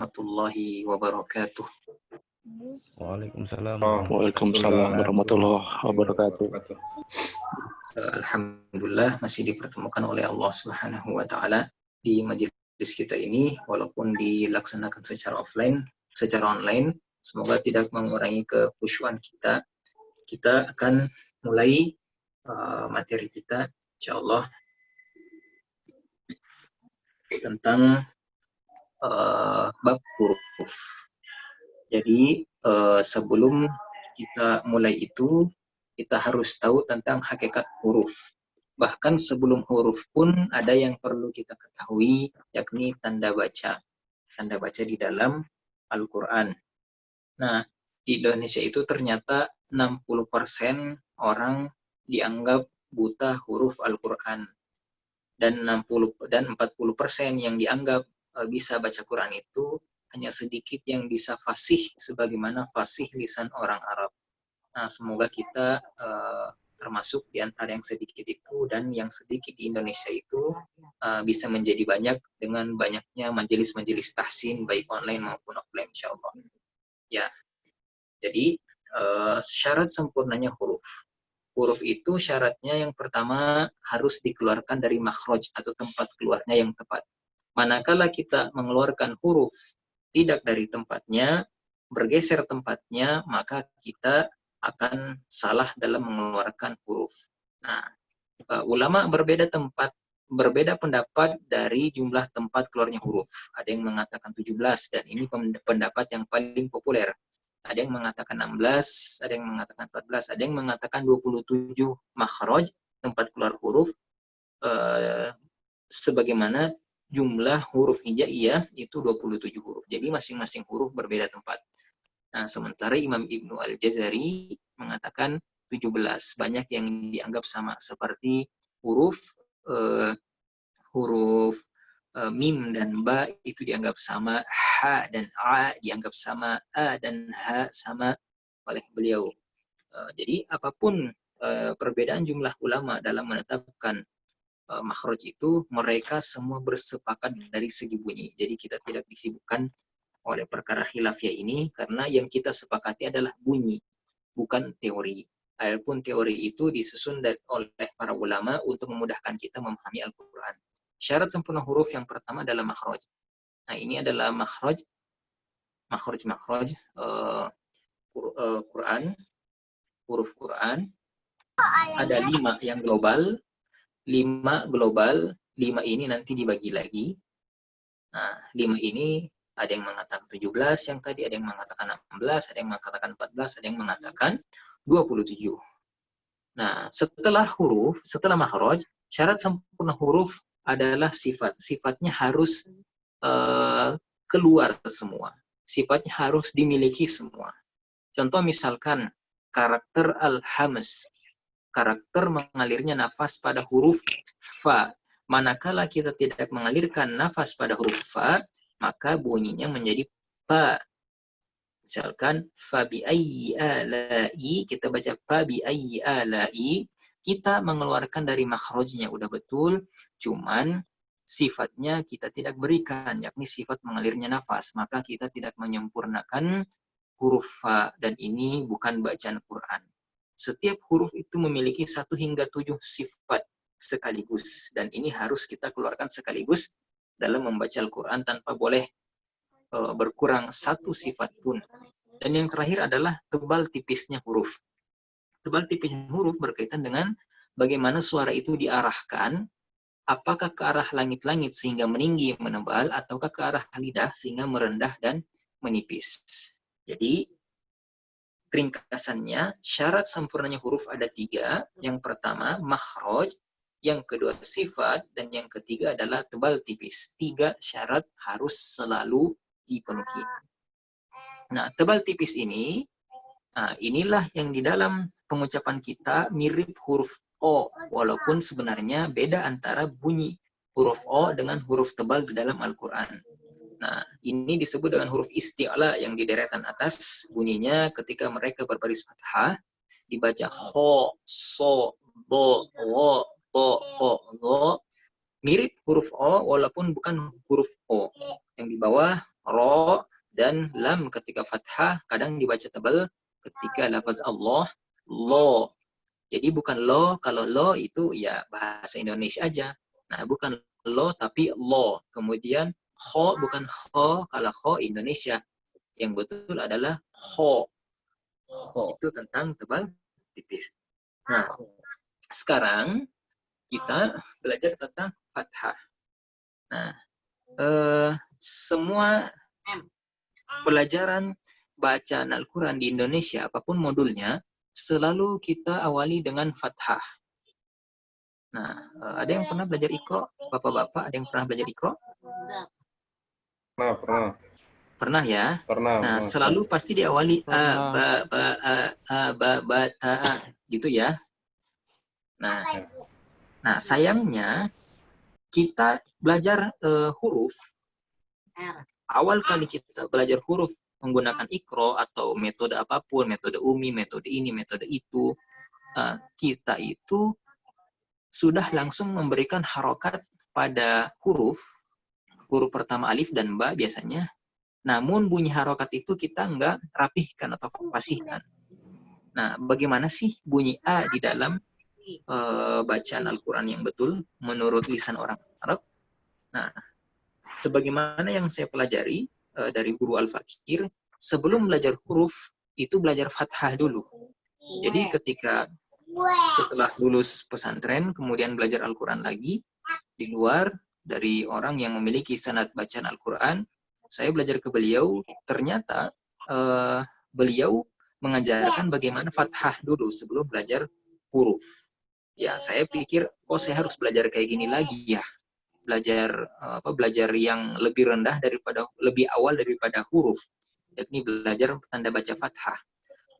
warahmatullahi wabarakatuh. Waalaikumsalam Waalaikumsalam warahmatullahi wabarakatuh. Alhamdulillah masih dipertemukan oleh Allah Subhanahu wa taala di majelis kita ini, walaupun dilaksanakan secara online, semoga tidak mengurangi kekhusyuan kita. Kita akan mulai materi kita insyaallah tentang bab huruf. Jadi sebelum kita mulai itu, kita harus tahu tentang hakikat huruf. Bahkan sebelum huruf pun ada yang perlu kita ketahui, yakni tanda baca. Tanda baca di dalam Al-Quran. Nah, di Indonesia itu ternyata 60% orang dianggap buta huruf Al-Quran. Dan 40% yang dianggap bisa baca Quran itu hanya sedikit yang bisa fasih sebagaimana fasih lisan orang Arab. Nah, semoga kita termasuk di antara yang sedikit itu, dan yang sedikit di Indonesia itu bisa menjadi banyak dengan banyaknya majelis-majelis tahsin baik online maupun offline insyaallah. Ya. Jadi syarat sempurnanya huruf. Huruf itu syaratnya yang pertama harus dikeluarkan dari makhraj atau tempat keluarnya yang tepat. Manakala kita mengeluarkan huruf tidak dari tempatnya, bergeser tempatnya, maka kita akan salah dalam mengeluarkan huruf. Nah, ulama berbeda pendapat dari jumlah tempat keluarnya huruf. Ada yang mengatakan 17, dan ini pendapat yang paling populer. Ada yang mengatakan 16, ada yang mengatakan 14, ada yang mengatakan 27 makhraj, tempat keluar huruf, sebagaimana jumlah huruf hijaiyah itu 27 huruf. Jadi masing-masing huruf berbeda tempat. Nah, sementara Imam Ibnu Al-Jazari mengatakan 17. Banyak yang dianggap sama, seperti huruf mim dan ba itu dianggap sama, ha dan a dianggap sama, a dan ha sama oleh beliau. Jadi apapun perbedaan jumlah ulama dalam menetapkan makhraj itu, mereka semua bersepakat dari segi bunyi. Jadi kita tidak disibukkan oleh perkara khilafiyah ini, karena yang kita sepakati adalah bunyi, bukan teori. Adapun teori itu disusun oleh para ulama untuk memudahkan kita memahami Al-Quran. Syarat sempurna huruf yang pertama adalah makhraj. Nah, ini adalah makhraj Quran, huruf Quran. Ada 5 yang global, 5 ini nanti dibagi lagi. Nah, 5 ini ada yang mengatakan 17, yang tadi ada yang mengatakan 16, ada yang mengatakan 14, ada yang mengatakan 27. Nah, setelah makhraj, syarat sempurna huruf adalah sifat. Sifatnya harus keluar semua. Sifatnya harus dimiliki semua. Contoh misalkan karakter al-hams, karakter mengalirnya nafas pada huruf fa. Manakala kita tidak mengalirkan nafas pada huruf fa, maka bunyinya menjadi pa. Misalkan fa bi ayyi ala'i, kita baca fa bi ayyi ala'i, kita mengeluarkan dari makhrajnya udah betul, cuman sifatnya kita tidak berikan, yakni sifat mengalirnya nafas, maka kita tidak menyempurnakan huruf fa, dan ini bukan bacaan Quran. Setiap huruf itu memiliki 1 hingga 7 sifat sekaligus, dan ini harus kita keluarkan sekaligus dalam membaca Al-Quran tanpa boleh berkurang 1 sifat pun. Dan yang terakhir adalah tebal tipisnya huruf. Tebal tipisnya huruf berkaitan dengan bagaimana suara itu diarahkan, apakah ke arah langit-langit sehingga meninggi menebal, ataukah ke arah lidah sehingga merendah dan menipis. Jadi ringkasannya, syarat sempurnanya huruf ada 3. Yang pertama, makhraj. Yang kedua, sifat. Dan yang ketiga adalah tebal tipis. 3 syarat harus selalu dipenuhi. Nah, tebal tipis ini, inilah yang di dalam pengucapan kita mirip huruf O. Walaupun sebenarnya beda antara bunyi huruf O dengan huruf tebal di dalam Al-Quran. Nah, ini disebut dengan huruf isti'la yang di deretan atas. Bunyinya ketika mereka berbaris fathah, dibaca ho, so, do, wo, to, ho, zo. Mirip huruf O walaupun bukan huruf O. Yang di bawah ro, dan lam ketika fathah kadang dibaca tebal ketika lafaz Allah, lo. Jadi bukan lo, kalau lo itu ya bahasa Indonesia aja. Nah, bukan lo tapi lo. Kemudian kho bukan kho, kalau kho Indonesia. Yang betul adalah kho. Itu tentang tebal tipis. Nah, sekarang kita belajar tentang fathah. Nah, semua pelajaran bacaan Al-Quran di Indonesia, apapun modulnya, selalu kita awali dengan fathah. Nah, ada yang pernah belajar Iqra? Bapak-bapak, ada yang pernah belajar Iqra? Pernah. Pernah ya? Pernah. Nah, selalu pasti diawali a, ba, ba, ba, ta, a, gitu ya. Nah, sayangnya kita belajar huruf, awal kali kita belajar huruf menggunakan Iqra atau metode apapun, metode Umi, metode ini, metode itu, kita itu sudah langsung memberikan harokat pada huruf pertama alif dan ba biasanya. Namun bunyi harokat itu kita nggak rapihkan atau fasihkan. Nah, bagaimana sih bunyi A di dalam bacaan Al-Quran yang betul menurut lisan orang Arab? Nah, sebagaimana yang saya pelajari dari guru Al-Fakir, sebelum belajar huruf, itu belajar fathah dulu. Jadi ketika setelah lulus pesantren, kemudian belajar Al-Quran lagi, di luar dari orang yang memiliki sanad bacaan Al-Quran, saya belajar ke beliau, ternyata beliau mengajarkan bagaimana fathah dulu sebelum belajar huruf. Ya, saya pikir, kok saya harus belajar kayak gini lagi ya? Belajar yang lebih rendah daripada, lebih awal daripada huruf, yakni belajar tanda baca fathah.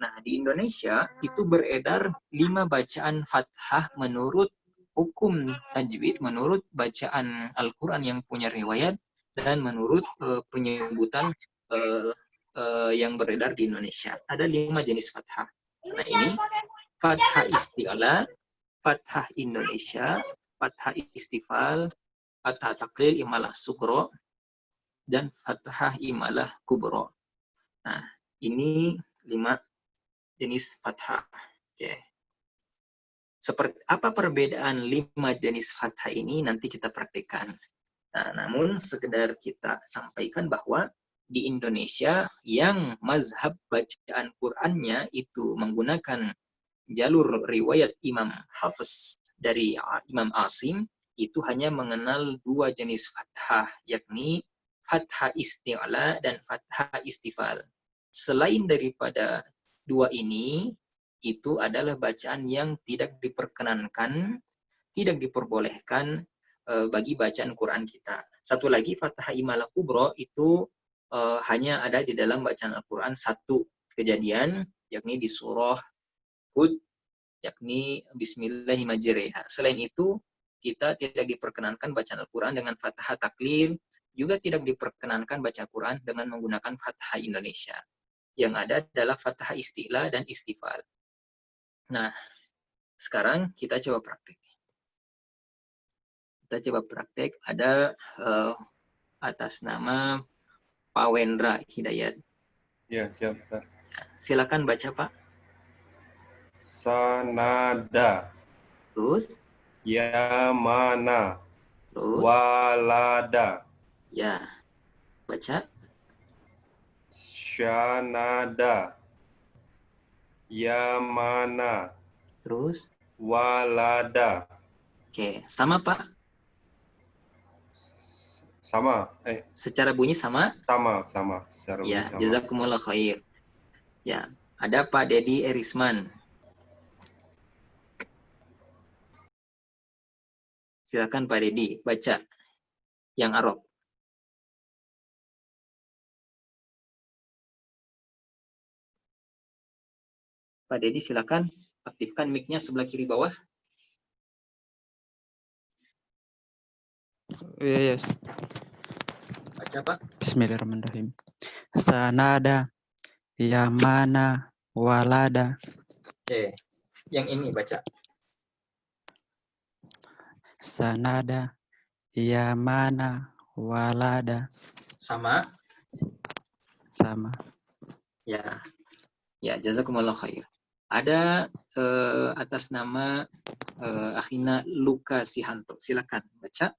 Nah, di Indonesia itu beredar 5 bacaan fathah menurut hukum tajwid, menurut bacaan Al-Quran yang punya riwayat, dan menurut penyebutan yang beredar di Indonesia. Ada 5 jenis fathah. Nah, ini fathah isti'la, fathah Indonesia, fathah istifal, fathah taklil imalah sugro, dan fathah imalah kubro. Nah, ini 5 jenis fathah. Oke. Seperti apa perbedaan 5 jenis fathah ini nanti kita praktikkan. Nah, namun sekedar kita sampaikan bahwa di Indonesia yang mazhab bacaan Qur'annya itu menggunakan jalur riwayat Imam Hafiz dari Imam Asim, itu hanya mengenal 2 jenis fathah, yakni fathah isti'la dan fathah istifal. Selain daripada 2 ini, itu adalah bacaan yang tidak diperkenankan, tidak diperbolehkan bagi bacaan Quran kita. Satu lagi, fathah imalah kubro itu hanya ada di dalam bacaan Al-Quran 1 kejadian, yakni di surah Hud, yakni Bismillahirrahmanirrahim. Selain itu, kita tidak diperkenankan bacaan Al-Quran dengan fathah taklil, juga tidak diperkenankan baca Quran dengan menggunakan fathah Indonesia. Yang ada adalah fathah isti'la dan istifal. Nah, sekarang kita coba praktek. Ada atas nama Pak Wendra Hidayat. Ya, siap. Silakan baca, Pak. Sanada. Terus? Yamana. Terus? Walada. Ya. Baca. Syanada. Yamana. Terus? Walada. Oke, sama Pak? Sama. Secara bunyi sama? Sama. Secara ya, bunyi sama. Jazakumullah khair. Ya, ada Pak Dedi Erisman. Silakan Pak Dedi, baca yang Arab. Pak Dedi, silakan aktifkan mic-nya sebelah kiri bawah. Iya. Baca, Pak. Bismillahirrahmanirrahim. Sanada, yamana, walada. Oke, yang ini baca. Sanada, yamana, walada. Sama. Sama. Ya, ya, jazakumullah khair. Ada atas nama Akhina Luka Sihanto. Silakan baca.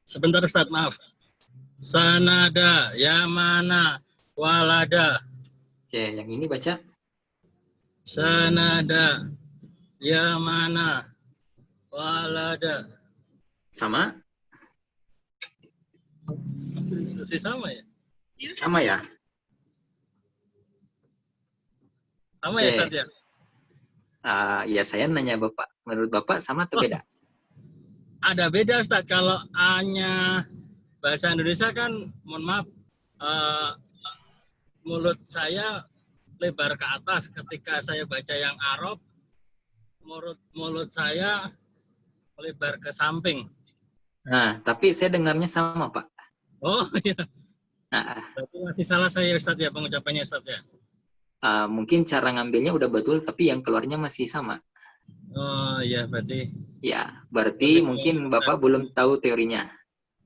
Sebentar Ustaz, maaf. Sanada, Yamana, Walada. Oke, yang ini baca. Sanada, Yamana, Walada. Sama? Masih sama ya? Sama ya? Sama ya Oke. Ustaz ya? Ya saya nanya Bapak. Menurut Bapak sama atau beda? Ada beda Ustaz, kalau A-nya bahasa Indonesia kan, mohon maaf, mulut saya lebar ke atas. Ketika saya baca yang Arab, mulut saya lebar ke samping. Nah, tapi saya dengarnya sama, Pak. Oh iya, Nah, berarti masih salah saya Ustaz ya, pengucapannya Ustaz ya. mungkin cara ngambilnya udah betul, tapi yang keluarnya masih sama. Oh iya, berarti. Ya, berarti mungkin Bapak belum tahu teorinya.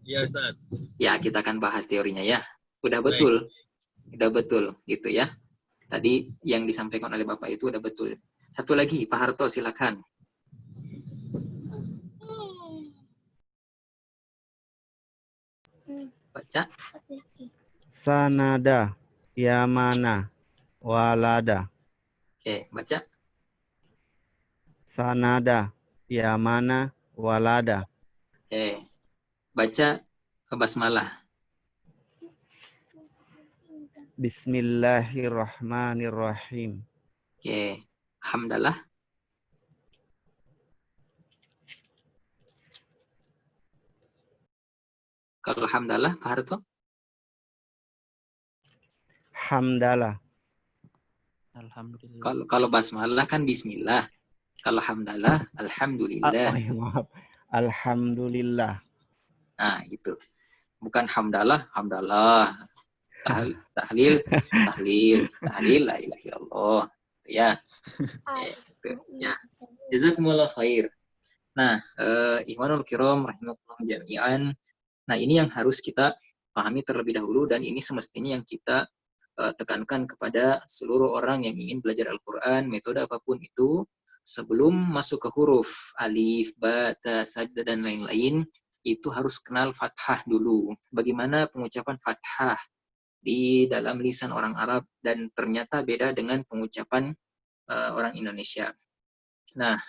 Iya Ustaz. Ya, kita akan bahas teorinya ya. Udah Baik. betul. Udah betul, gitu ya. Tadi yang disampaikan oleh Bapak itu udah betul. Satu lagi, Pak Harto, silakan. Baca. Sanada, Yamana, Walada. Oke, baca. Sanada, Yamana, Walada. Oke. Baca basmalah. Bismillahirrahmanirrahim. Oke. Hamdalah. Kalau hamdalah, Pak Harto? Hamdalah. Alhamdulillah. Kalau basmalah kan bismillah. Kalau hamdalah, alhamdulillah. Oh, ya, maaf. Alhamdulillah. Nah, itu. Bukan hamdalah, hamdalah. Tahlil, tahlil, tahlil, la ilaha illallah. Ya. Itu. Ya. Jazakumullah khair. Nah, ikhwanul kiram rahimakumullah jami'an. Nah, ini yang harus kita pahami terlebih dahulu, dan ini semestinya yang kita tekankan kepada seluruh orang yang ingin belajar Al-Quran, metode apapun itu, sebelum masuk ke huruf alif, ba, ta, sajda, dan lain-lain, itu harus kenal fathah dulu. Bagaimana pengucapan fathah di dalam lisan orang Arab, dan ternyata beda dengan pengucapan orang Indonesia. Nah,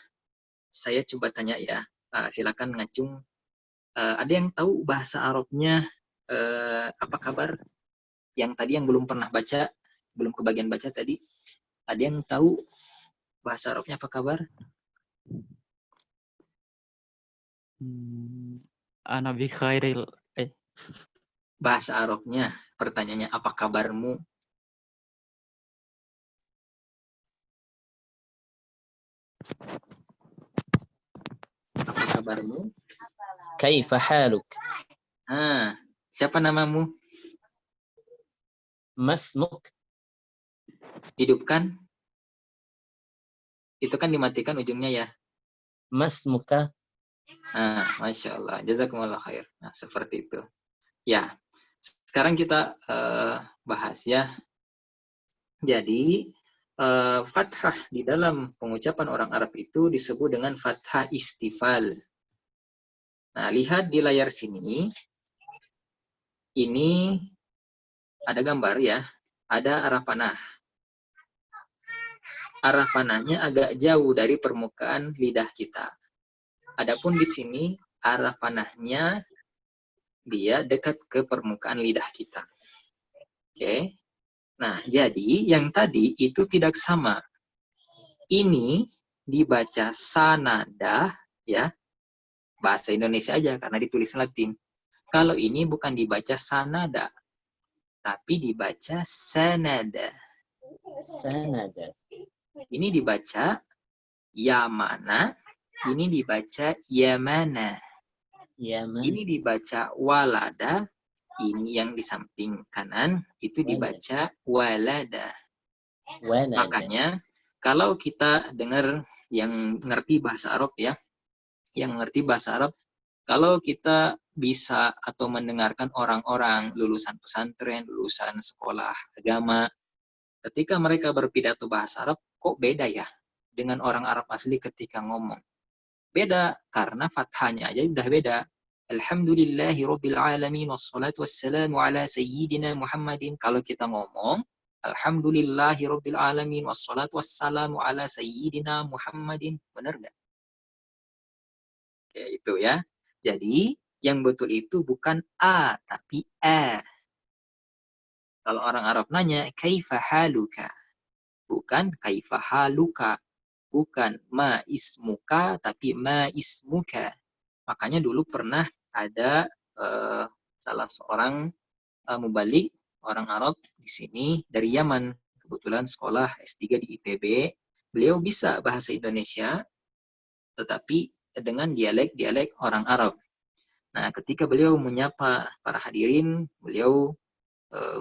saya coba tanya ya, silakan ngacung. Ada yang tahu bahasa Arabnya apa kabar? Yang tadi yang belum pernah baca, belum kebagian baca tadi, ada yang tahu bahasa Arabnya apa kabar? Ana bi khairil. Bahasa Arabnya, pertanyaannya apa kabarmu? Apa kabarmu? Kaifa haluk? Siapa namamu? Masmuk? Hidupkan. Itu kan dimatikan ujungnya ya. Masmuka? Masya Allah. Jazakumullah khair. Nah, seperti itu. Ya, sekarang kita bahas ya. Jadi, fathah di dalam pengucapan orang Arab itu disebut dengan fathah istifal. Nah, lihat di layar sini. Ini ada gambar ya. Ada arah panah. Arah panahnya agak jauh dari permukaan lidah kita. Adapun di sini arah panahnya dia dekat ke permukaan lidah kita. Oke. Nah, jadi yang tadi itu tidak sama. Ini dibaca sanada ya. Bahasa Indonesia aja karena ditulis Latin. Kalau ini bukan dibaca sanada, tapi dibaca sanada. Sanada. Ini dibaca yamana, ini dibaca yamana. Yaman. Ini dibaca walada, ini yang di samping kanan itu dibaca walada. Walada. Makanya kalau kita dengar yang ngerti bahasa Arab ya, yang ngerti bahasa Arab, kalau kita bisa atau mendengarkan orang-orang lulusan pesantren, lulusan sekolah agama, ketika mereka berpidato bahasa Arab, kok beda ya dengan orang Arab asli ketika ngomong. Beda, karena fathahnya aja udah beda. Alhamdulillahi Rabbil Alamin, wassalatu wassalamu ala sayyidina Muhammadin. Kalau kita ngomong, Alhamdulillahi Rabbil Alamin, wassalatu wassalamu ala sayyidina Muhammadin. Benar nggak? Ya, itu ya. Jadi, yang betul itu bukan A, tapi A. Kalau orang Arab nanya, kaifa haluka? Bukan kaifa haluka. Bukan ma ismuka, tapi ma ismuka. Makanya dulu pernah ada salah seorang mubalik, orang Arab di sini, dari Yaman. Kebetulan sekolah S3 di ITB. Beliau bisa bahasa Indonesia, tetapi dengan dialek-dialek orang Arab. Nah, ketika beliau menyapa para hadirin, beliau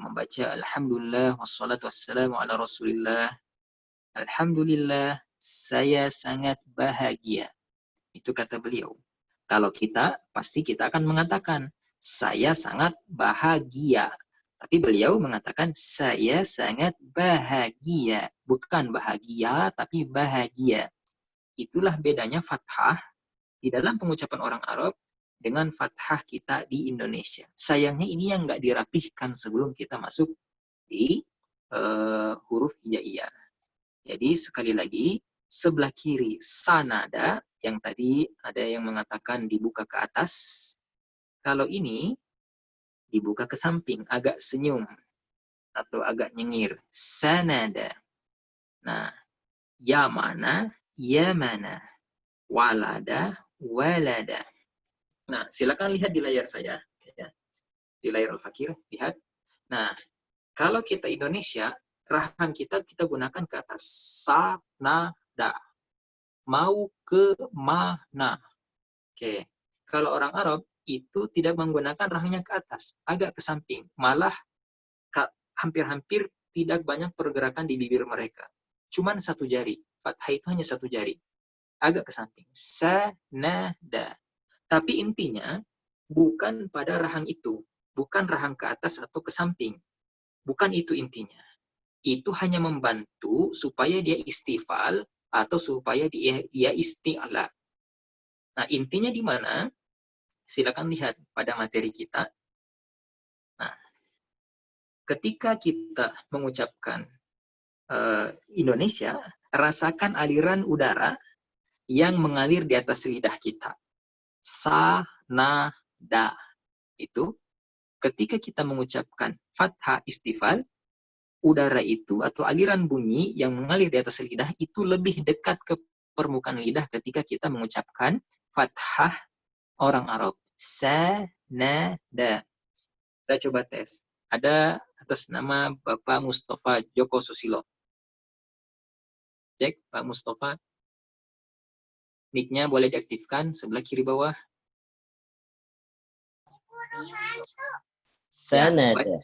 membaca Alhamdulillah wassalatu wassalamu ala Rasulillah. Alhamdulillah, saya sangat bahagia. Itu kata beliau. Kalau kita, pasti kita akan mengatakan, saya sangat bahagia. Tapi beliau mengatakan, saya sangat bahagia. Bukan bahagia, tapi bahagia. Itulah bedanya fathah di dalam pengucapan orang Arab dengan fathah kita di Indonesia. Sayangnya ini yang nggak dirapihkan sebelum kita masuk di huruf hijaiyah. Jadi sekali lagi, sebelah kiri sanada, yang tadi ada yang mengatakan dibuka ke atas. Kalau ini dibuka ke samping, agak senyum atau agak nyengir. Sanada. Nah, ya mana, walada, walada. Nah, silakan lihat di layar saya, ya. Di layar Al-Fakir, lihat. Nah, kalau kita Indonesia, rahang kita gunakan ke atas. Sanada. Mau ke mana? Oke. Kalau orang Arab itu tidak menggunakan rahangnya ke atas, agak ke samping. Malah hampir-hampir tidak banyak pergerakan di bibir mereka. Cuman satu jari. Fathah itu hanya satu jari. Agak ke samping. Sanada. Tapi intinya bukan pada rahang itu. Bukan rahang ke atas atau ke samping. Bukan itu intinya. Itu hanya membantu supaya dia istifal atau supaya dia isti'la. Nah, intinya di mana? Silakan lihat pada materi kita. Nah, ketika kita mengucapkan Indonesia, rasakan aliran udara yang mengalir di atas lidah kita. Sanada. Itu ketika kita mengucapkan fathah istifal, udara itu atau aliran bunyi yang mengalir di atas lidah itu lebih dekat ke permukaan lidah ketika kita mengucapkan fathah orang Arab. Sanada. Kita coba tes. Ada atas nama Bapak Mustafa Joko Susilo. Cek, Pak Mustafa. Mic-nya boleh diaktifkan sebelah kiri bawah. Sanada. Ya,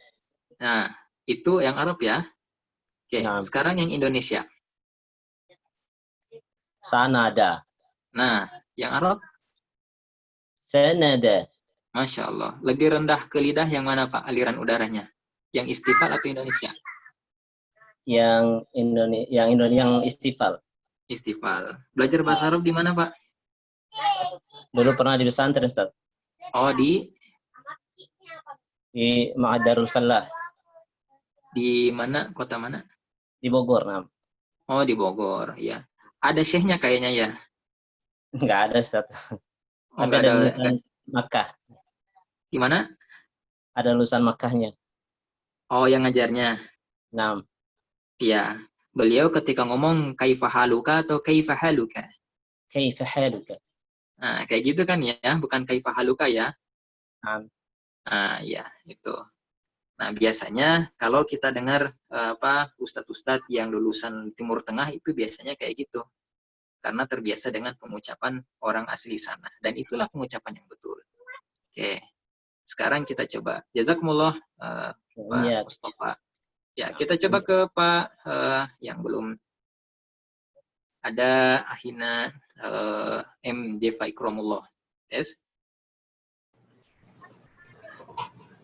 nah, itu yang Arab ya. Oke, Nah. sekarang yang Indonesia. Sanada. Nah, yang Arab, Sanada. Masya Allah. Lebih rendah ke lidah yang mana Pak aliran udaranya? Yang istifal atau Indonesia? Yang istifal. Istifal. Belajar bahasa Arab di mana Pak? Dulu pernah di pesantren, Ustaz. Oh, di Ma'had Darul Falah. di mana? Kota mana? Di Bogor, nah. Oh, di Bogor, ya. Ada syekhnya kayaknya ya. Nggak ada, Ustaz. Oh, Tapi nggak ada ada. lulusan Makkah. Di mana? Ada lulusan Makkahnya. Oh, yang ngajarnya. Nah, Ya. Beliau ketika ngomong kaifa haluka atau kaifa haluka. kaifa haluka. Nah, kayak gitu kan ya, bukan kaifa haluka ya. Nah, Nah, ya, itu. Nah, biasanya kalau kita dengar ustadz-ustadz yang lulusan Timur Tengah itu biasanya kayak gitu. Karena terbiasa dengan pengucapan orang asli sana. Dan itulah pengucapan yang betul. Oke. Sekarang kita coba. Jazakumullah, Pak iya. Mustafa. Ya, kita coba ke Pak yang belum. Ada Ahina MJ Ikromullah. Yes.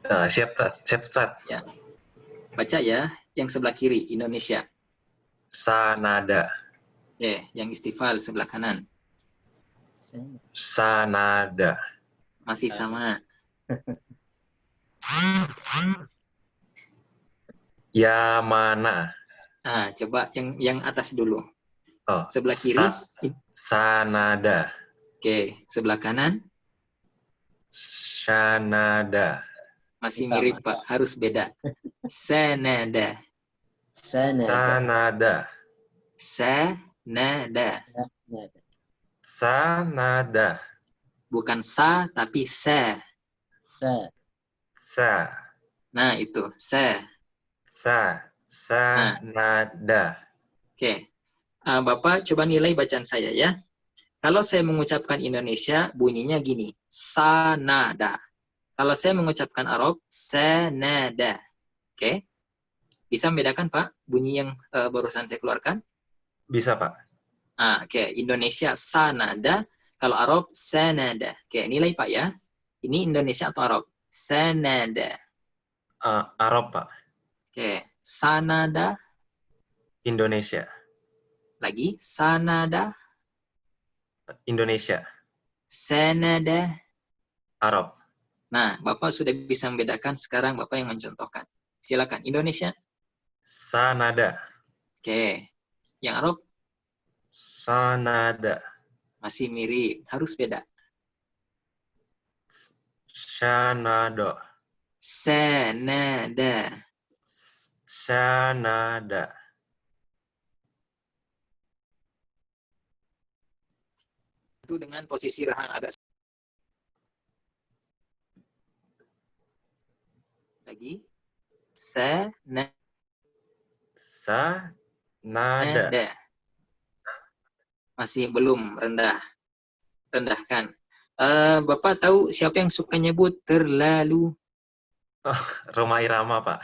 Siap, Ustaz. Ya. Baca ya, yang sebelah kiri, Indonesia. Sanada. Yang istifal sebelah kanan. Sanada. Masih sama. Yamana. Coba yang atas dulu. Oh, Sebelah kiri. Sanada. Oke, sebelah kanan. Sanada. Masih Sama. mirip, Pak. Harus beda. Sanada. Sanada. Sanada. Sanada. Bukan sa, tapi sa. Sa. Nah, itu. Sa. Sanada. Oke. Bapak coba nilai bacaan saya ya. Kalau saya mengucapkan Indonesia, bunyinya gini. Sanada. Kalau saya mengucapkan Arab, sanada. Oke. Bisa membedakan, Pak, bunyi yang barusan saya keluarkan? Bisa, Pak. Oke. Indonesia, sanada. Kalau Arab, sanada. Oke, nilai, Pak, ya. Ini Indonesia atau Arab? Sanada. Arab, Pak. Oke. Sanada. Indonesia. Lagi. Sanada. Indonesia. Sanada. Arab. Nah, Bapak sudah bisa membedakan, sekarang Bapak yang mencontohkan. Silakan, Indonesia. Sanada. Oke. Yang Arab Sanada. masih mirip, harus beda. Sanada. Sanada. Sanada. Itu dengan posisi rahang agak lagi. Sanada. Sanada. Masih belum rendah. Rendahkan. Bapak tahu siapa yang suka nyebut terlalu? Roma Irama, Pak.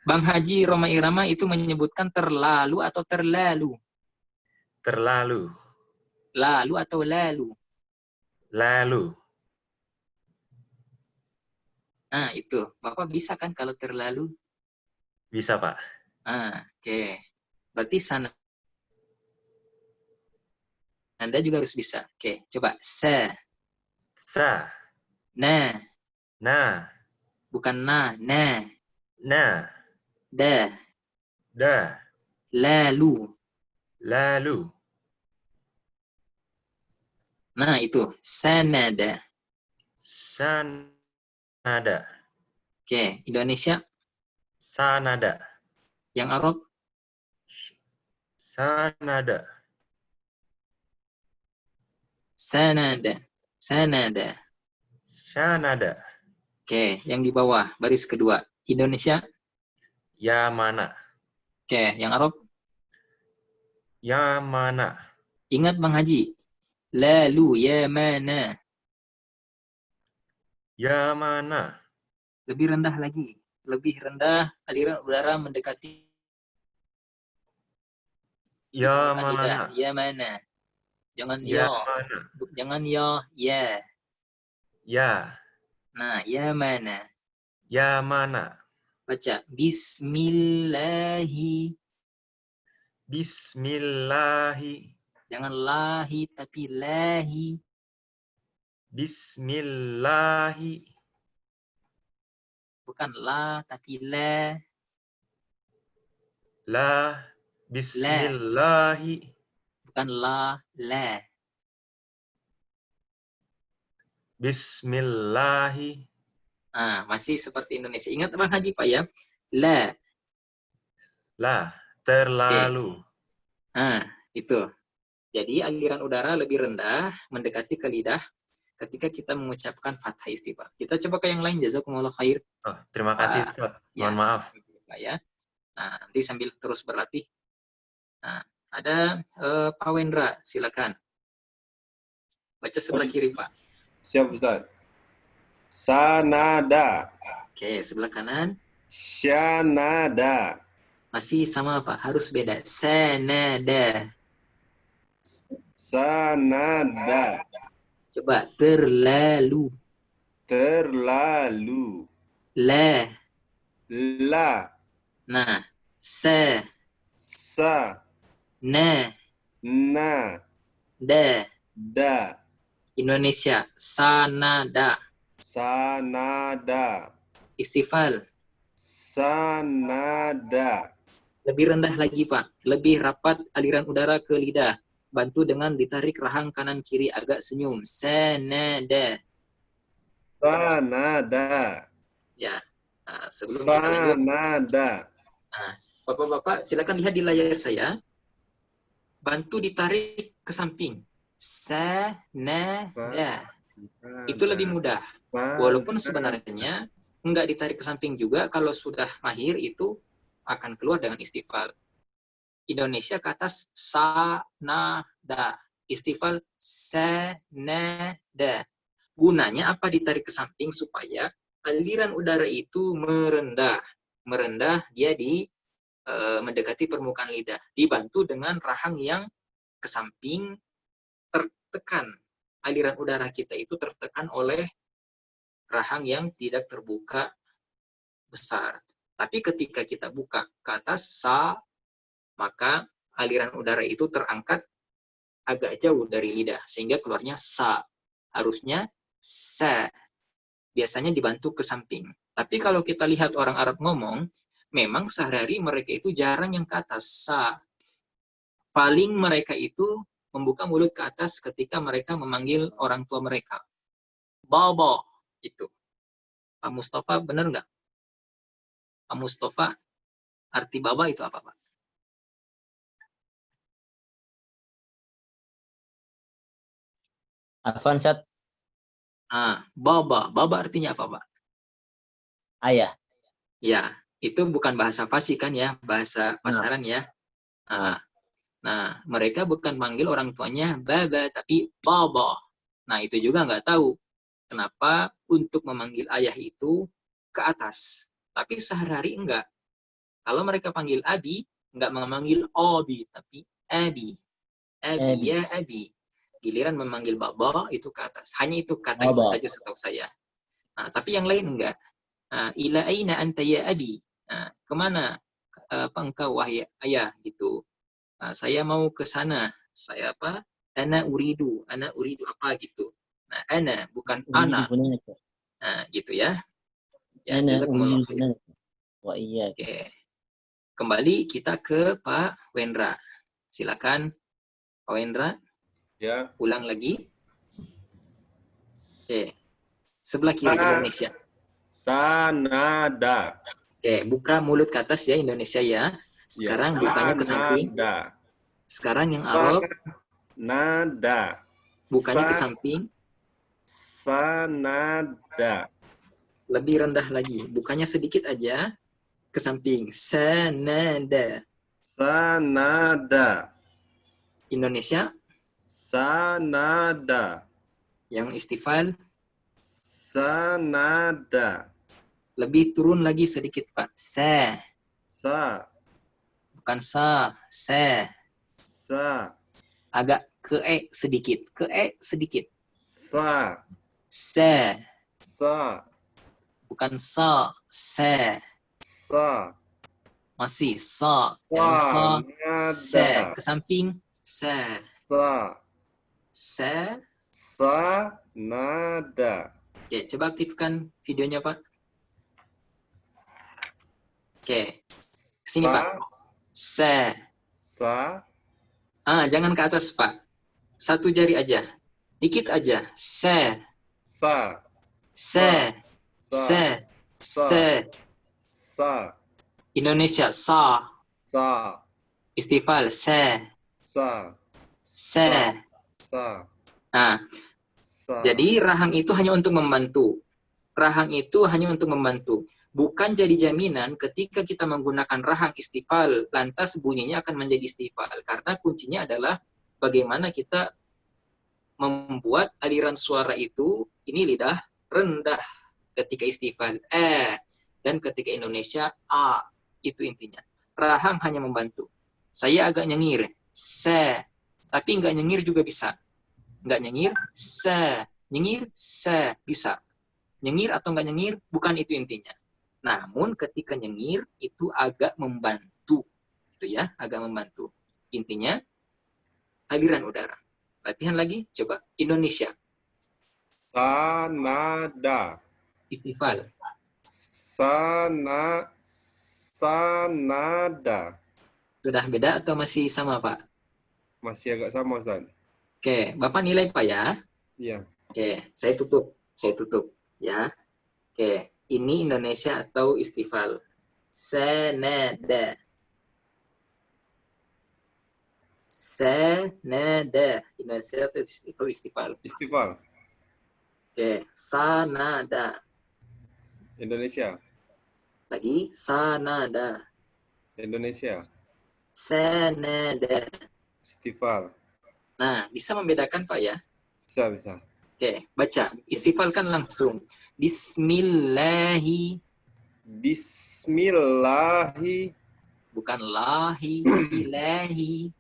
Bang Haji Roma Irama itu menyebutkan terlalu atau terlalu? Terlalu. Lalu atau lalu? Lalu. Nah, itu. Bapak bisa kan kalau terlalu? Bisa, Pak. Oke. Berarti sana. Anda juga harus bisa. Oke, coba. Sa. Na. Bukan na. Na. Da. Lalu. Nah, itu. Sanada. Oke, Indonesia. Sanada. Yang Arab. Sanada. Oke, yang di bawah, baris kedua. Indonesia. Yamana. Oke, yang Arab. Yamana. Ingat Bang Haji. Lalu, yamana. Yamana. Lebih rendah lagi. Lebih rendah, aliran udara mendekati. Yamana. Yamana. Jangan yo. Jangan yo. Ya. Ya. Nah, yamana. Yamana. Baca. Bismillahi. Bismillahi. Jangan lahi, tapi lahi. Bismillahi. Bukan la, tapi la. La. Bismillahi. Bukan la, la. Bismillahi. Masih seperti Indonesia. Ingat Bang Haji Pak ya? La. Terlalu. Itu. Jadi aliran udara lebih rendah, mendekati ke lidah ketika kita mengucapkan fathah istighfar. Kita coba ke yang lain, jazakumullah khair. Terima kasih, Ustaz. Mohon maaf. Ya. Nah, nanti sambil terus berlatih. Nah, ada Pak Wendra, silakan. Baca sebelah kiri, Pak. Siap, Ustaz. Sanada. Oke, sebelah kanan. Syanada. Masih sama, Pak. Harus beda. Sanada. Sanada. Coba terlalu. Terlalu. la. La. Nah, sa, Sa. na, Na. da. Da. Indonesia, sanada. Sanada. Istifal. Sanada. Lebih rendah lagi, Pak. Lebih rapat aliran udara ke lidah. Bantu dengan ditarik rahang kanan kiri agak senyum. Sanada. Sanada. Ya. Nah, sebelum kita lanjut, Sanada. Bapak-bapak silakan lihat di layar saya. Bantu ditarik ke samping. Sanada. Itu lebih mudah. Walaupun sebenarnya enggak ditarik ke samping juga, kalau sudah mahir itu akan keluar dengan istifal. Indonesia ke atas sanada. Istifal sanada. Gunanya apa ditarik ke samping? Supaya aliran udara itu merendah. Merendah dia mendekati permukaan lidah. Dibantu dengan rahang yang ke samping tertekan. Aliran udara kita itu tertekan oleh rahang yang tidak terbuka besar. Tapi ketika kita buka ke atas sa, maka aliran udara itu terangkat agak jauh dari lidah sehingga keluarnya sa. Harusnya sa. Biasanya dibantu ke samping. Tapi kalau kita lihat orang Arab ngomong, memang sehari-hari mereka itu jarang yang ke atas sa. Paling mereka itu membuka mulut ke atas ketika mereka memanggil orang tua mereka. Baba. Itu. Pak Mustafa benar nggak? Pak Mustafa, arti baba itu apa, Pak? Afwan, Ustaz. Baba. Baba artinya apa, Pak? Ayah. Ya, itu bukan bahasa fasih kan ya, bahasa pasaran ya. Nah, mereka bukan manggil orang tuanya baba, tapi baba. Nah, itu juga nggak tahu kenapa untuk memanggil ayah itu ke atas. Tapi sehari-hari enggak. Kalau mereka panggil abi, enggak memanggil obi, tapi abi. Abi, Abi. ya abi. Giliran memanggil baba itu ke atas. Hanya itu kata itu Baba. saja setahu saya. Nah, tapi yang lain enggak. Ila aina anta ya abi. Kemana engkau wahai ayah gitu. Saya mau ke sana. Saya apa? Ana uridu apa gitu. Nah, ana bukan ana. Nah, gitu ya. Ya, jazakumullah khair. Wa iyyak. Oke. Kembali kita ke Pak Wendra. Silakan Pak Wendra. Ya. Ulang lagi. Oke. Sebelah kiri Indonesia. Sanada. Oke, buka mulut ke atas ya Indonesia ya. Sekarang bukanya ke samping. Sanada. Sekarang yang Arab Nada. bukanya ke samping. Sanada. Lebih rendah lagi. Bukanya sedikit aja ke samping. Sanada. Sanada. Indonesia Sanada. yang istifal Sanada. lebih turun lagi sedikit Pak. Sa. Sa. Bukan sa. Sa. Sa. Agak ke sedikit. Ke sedikit. Sa. Sa. Sa. Bukan sa. Sa. Sa. Masih sa. Jangan sa. Sa. Nada. Ke samping. Sa. Sa. Sa. Sa. Nada. Oke, coba aktifkan videonya Pak. Oke. Sini Pak. Sa. Sa. Jangan ke atas Pak. Satu jari aja. Dikit aja. Sa. Sa. Sa. Sa. Sa. Sa. Indonesia sa. Sa. Istifal sa. Sa. Sa. Sa. Nah, Sa. jadi rahang itu hanya untuk membantu. Rahang itu hanya untuk membantu. Bukan jadi jaminan ketika kita menggunakan rahang istifal, lantas bunyinya akan menjadi istifal. Karena kuncinya adalah bagaimana kita membuat aliran suara itu, ini lidah, rendah ketika istifal. Dan ketika Indonesia, A. Itu intinya. Rahang hanya membantu. Saya agak nyengir. Se. Tapi nggak nyengir juga bisa. Nggak nyengir, se. Nyengir, se. Bisa. Nyengir atau nggak nyengir, bukan itu intinya. Namun ketika nyengir itu agak membantu. Itu ya, agak membantu. Intinya aliran udara. Latihan lagi, coba. Indonesia. Sanada. Istifal. Sanada. Sudah beda atau masih sama, Pak? Masih agak sama, Ustaz. Oke, Bapak nilai, Pak ya. Iya. Oke, saya tutup. Ya. Oke, ini Indonesia atau istifal. Sanada. Sanada. Indonesia atau istifal. Istifal. Oke, sanada. Indonesia. Lagi, sanada. Indonesia. Sanada. Istifal. Nah, bisa membedakan, Pak ya? Bisa. Oke, baca. Istifalkan langsung. Bismillahi. Bismillahi. Bukan lahi, tapi lahi.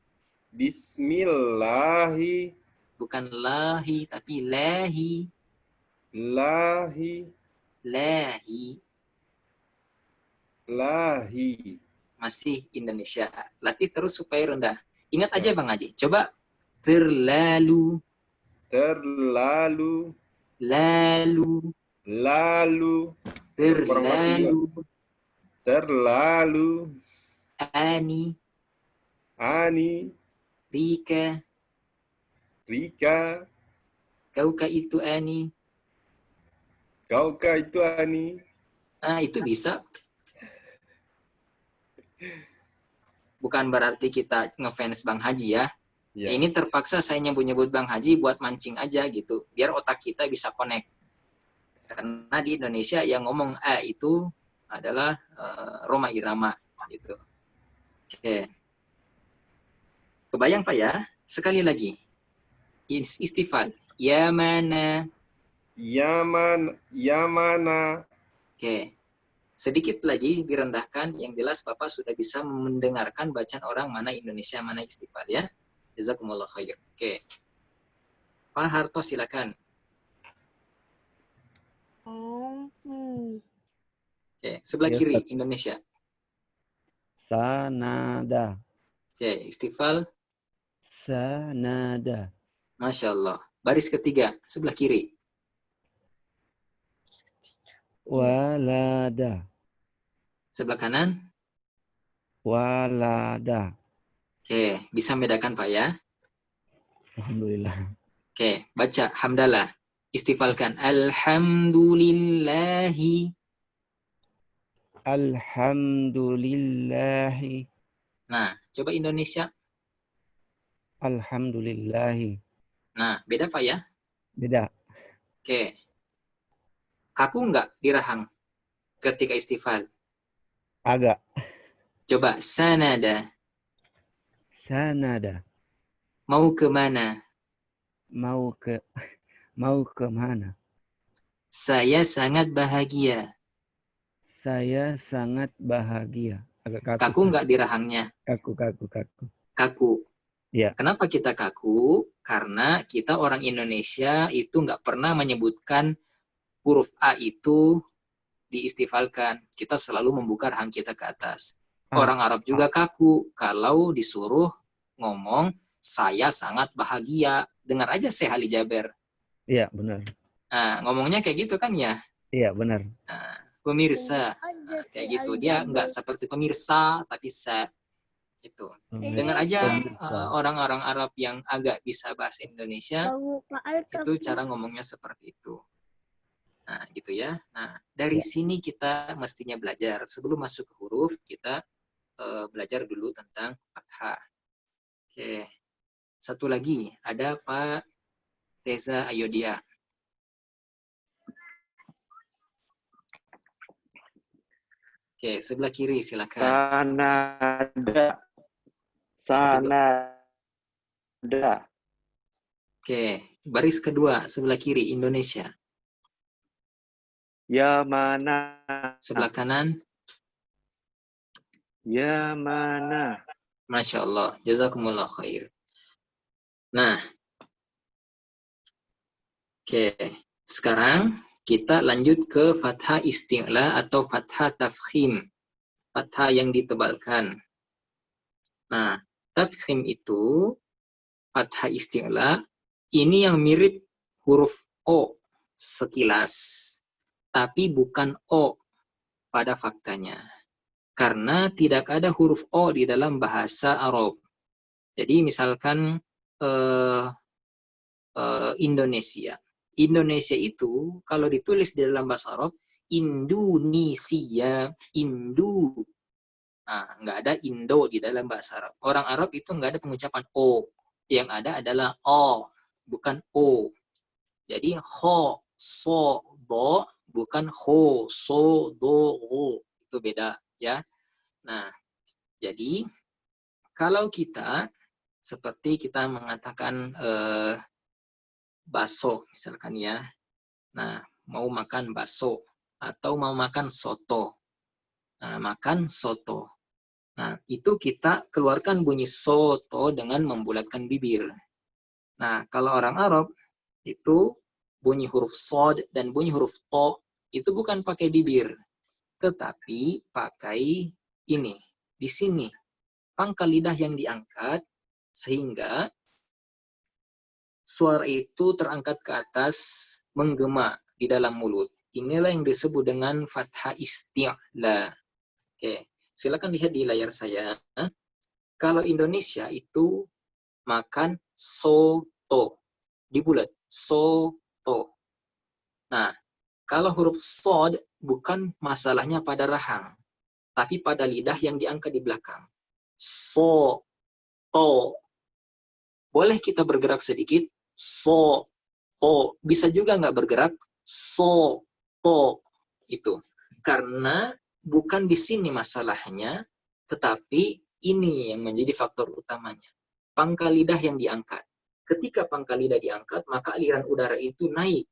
Bismillahi. Bukan lahi, tapi lahi. Lahi. Masih Indonesia. Latih terus supaya rendah. Ingat aja Bang Haji. Coba. Terlalu. Lalu. Terlalu. Ani. Rika. Kaukah itu Ani. Ah, itu bisa. Bukan berarti kita ngefans Bang Haji ya. Ya. Ini terpaksa saya nyebut-nyebut Bang Haji buat mancing aja gitu. Biar otak kita bisa connect. Karena di Indonesia yang ngomong A itu adalah Roma Irama gitu. Oke. Kebayang Pak ya? Sekali lagi. Istifal. Yamana. Oke. Sedikit lagi direndahkan, yang jelas Bapak sudah bisa mendengarkan bacaan orang mana Indonesia, mana istifal ya. Jazakumullah khair. Oke. Pak Harto silakan. Oke, sebelah Ya, kiri Ustaz. Indonesia. Sanada. Oke, istifal. Sanada. Masya Allah. Baris ketiga, sebelah kiri. Walada. Sebelah kanan. Walada. Oke, bisa membedakan Pak ya. Alhamdulillah. Oke, baca hamdalah. Istifalkan. Alhamdulillahi. Alhamdulillahi. Nah, coba Indonesia. Alhamdulillahi. Nah, beda Pak ya. Beda. Oke. Kaku nggak dirahang ketika istifal? Agak. Coba sanada. Sanada. Mau kemana? Mau ke mana? Saya sangat bahagia. Saya sangat bahagia. Agak kaku. Kaku nggak dirahangnya? Kaku. Kaku. Ya. Kenapa kita kaku? Karena kita orang Indonesia itu nggak pernah menyebutkan huruf A itu diistifalkan. Kita selalu membuka rahang kita ke atas. Orang Arab juga kaku. Kalau disuruh ngomong, saya sangat bahagia. Dengar aja Syekh Ali Jaber. Iya, benar. Nah, ngomongnya kayak gitu kan ya? Iya, benar. Nah, pemirsa. Nah, kayak gitu. Dia nggak seperti pemirsa, tapi saya. Gitu. Dengar aja orang-orang Arab yang agak bisa bahasa Indonesia, itu cara ngomongnya seperti itu. Nah, gitu ya. Nah, dari sini kita mestinya belajar. Sebelum masuk ke huruf, kita belajar dulu tentang fathah. Oke. Satu lagi, ada Pak Teza Ayodia. Oke, sebelah kiri silakan. Sanada. Oke, baris kedua sebelah kiri Indonesia. Yamana. Sebelah kanan. Yamana. Masya Allah. Jazakumullah khair. Nah. Oke. Sekarang Kita lanjut ke fathah isti'la atau fathah tafkhim. Fathah yang ditebalkan. Nah, tafkhim itu fathah isti'la ini yang mirip huruf O sekilas, tapi bukan O pada faktanya. Karena tidak ada huruf O di dalam bahasa Arab. Jadi misalkan Indonesia. Indonesia itu kalau ditulis di dalam bahasa Arab, Indonesia, Indu. Nah, nggak ada Indo di dalam bahasa Arab. Orang Arab itu nggak ada pengucapan O. Yang ada adalah O, bukan O. Jadi ho, so, do, bukan ho, so, do, o. Itu beda ya. Nah, jadi kalau kita seperti kita mengatakan bakso misalkan ya. Nah, mau makan bakso atau mau makan soto. Nah, makan soto. Nah, itu kita keluarkan bunyi soto dengan membulatkan bibir. Nah, kalau orang Arab itu bunyi huruf sod dan bunyi huruf to itu bukan pakai bibir, tetapi pakai ini di sini pangkal lidah yang diangkat sehingga suara itu terangkat ke atas menggema di dalam mulut. Inilah yang disebut dengan fathah isti'la. Oke, silakan lihat di layar saya. Kalau Indonesia itu makan soto, dibulat soto. Nah, kalau huruf sod bukan masalahnya pada rahang, tapi pada lidah yang diangkat di belakang. So, to. Boleh kita bergerak sedikit, so, to. Bisa juga nggak bergerak, so, to. Itu. Karena bukan di sini masalahnya, tetapi ini yang menjadi faktor utamanya. Pangkal lidah yang diangkat. Ketika pangkal lidah diangkat, maka aliran udara itu naik,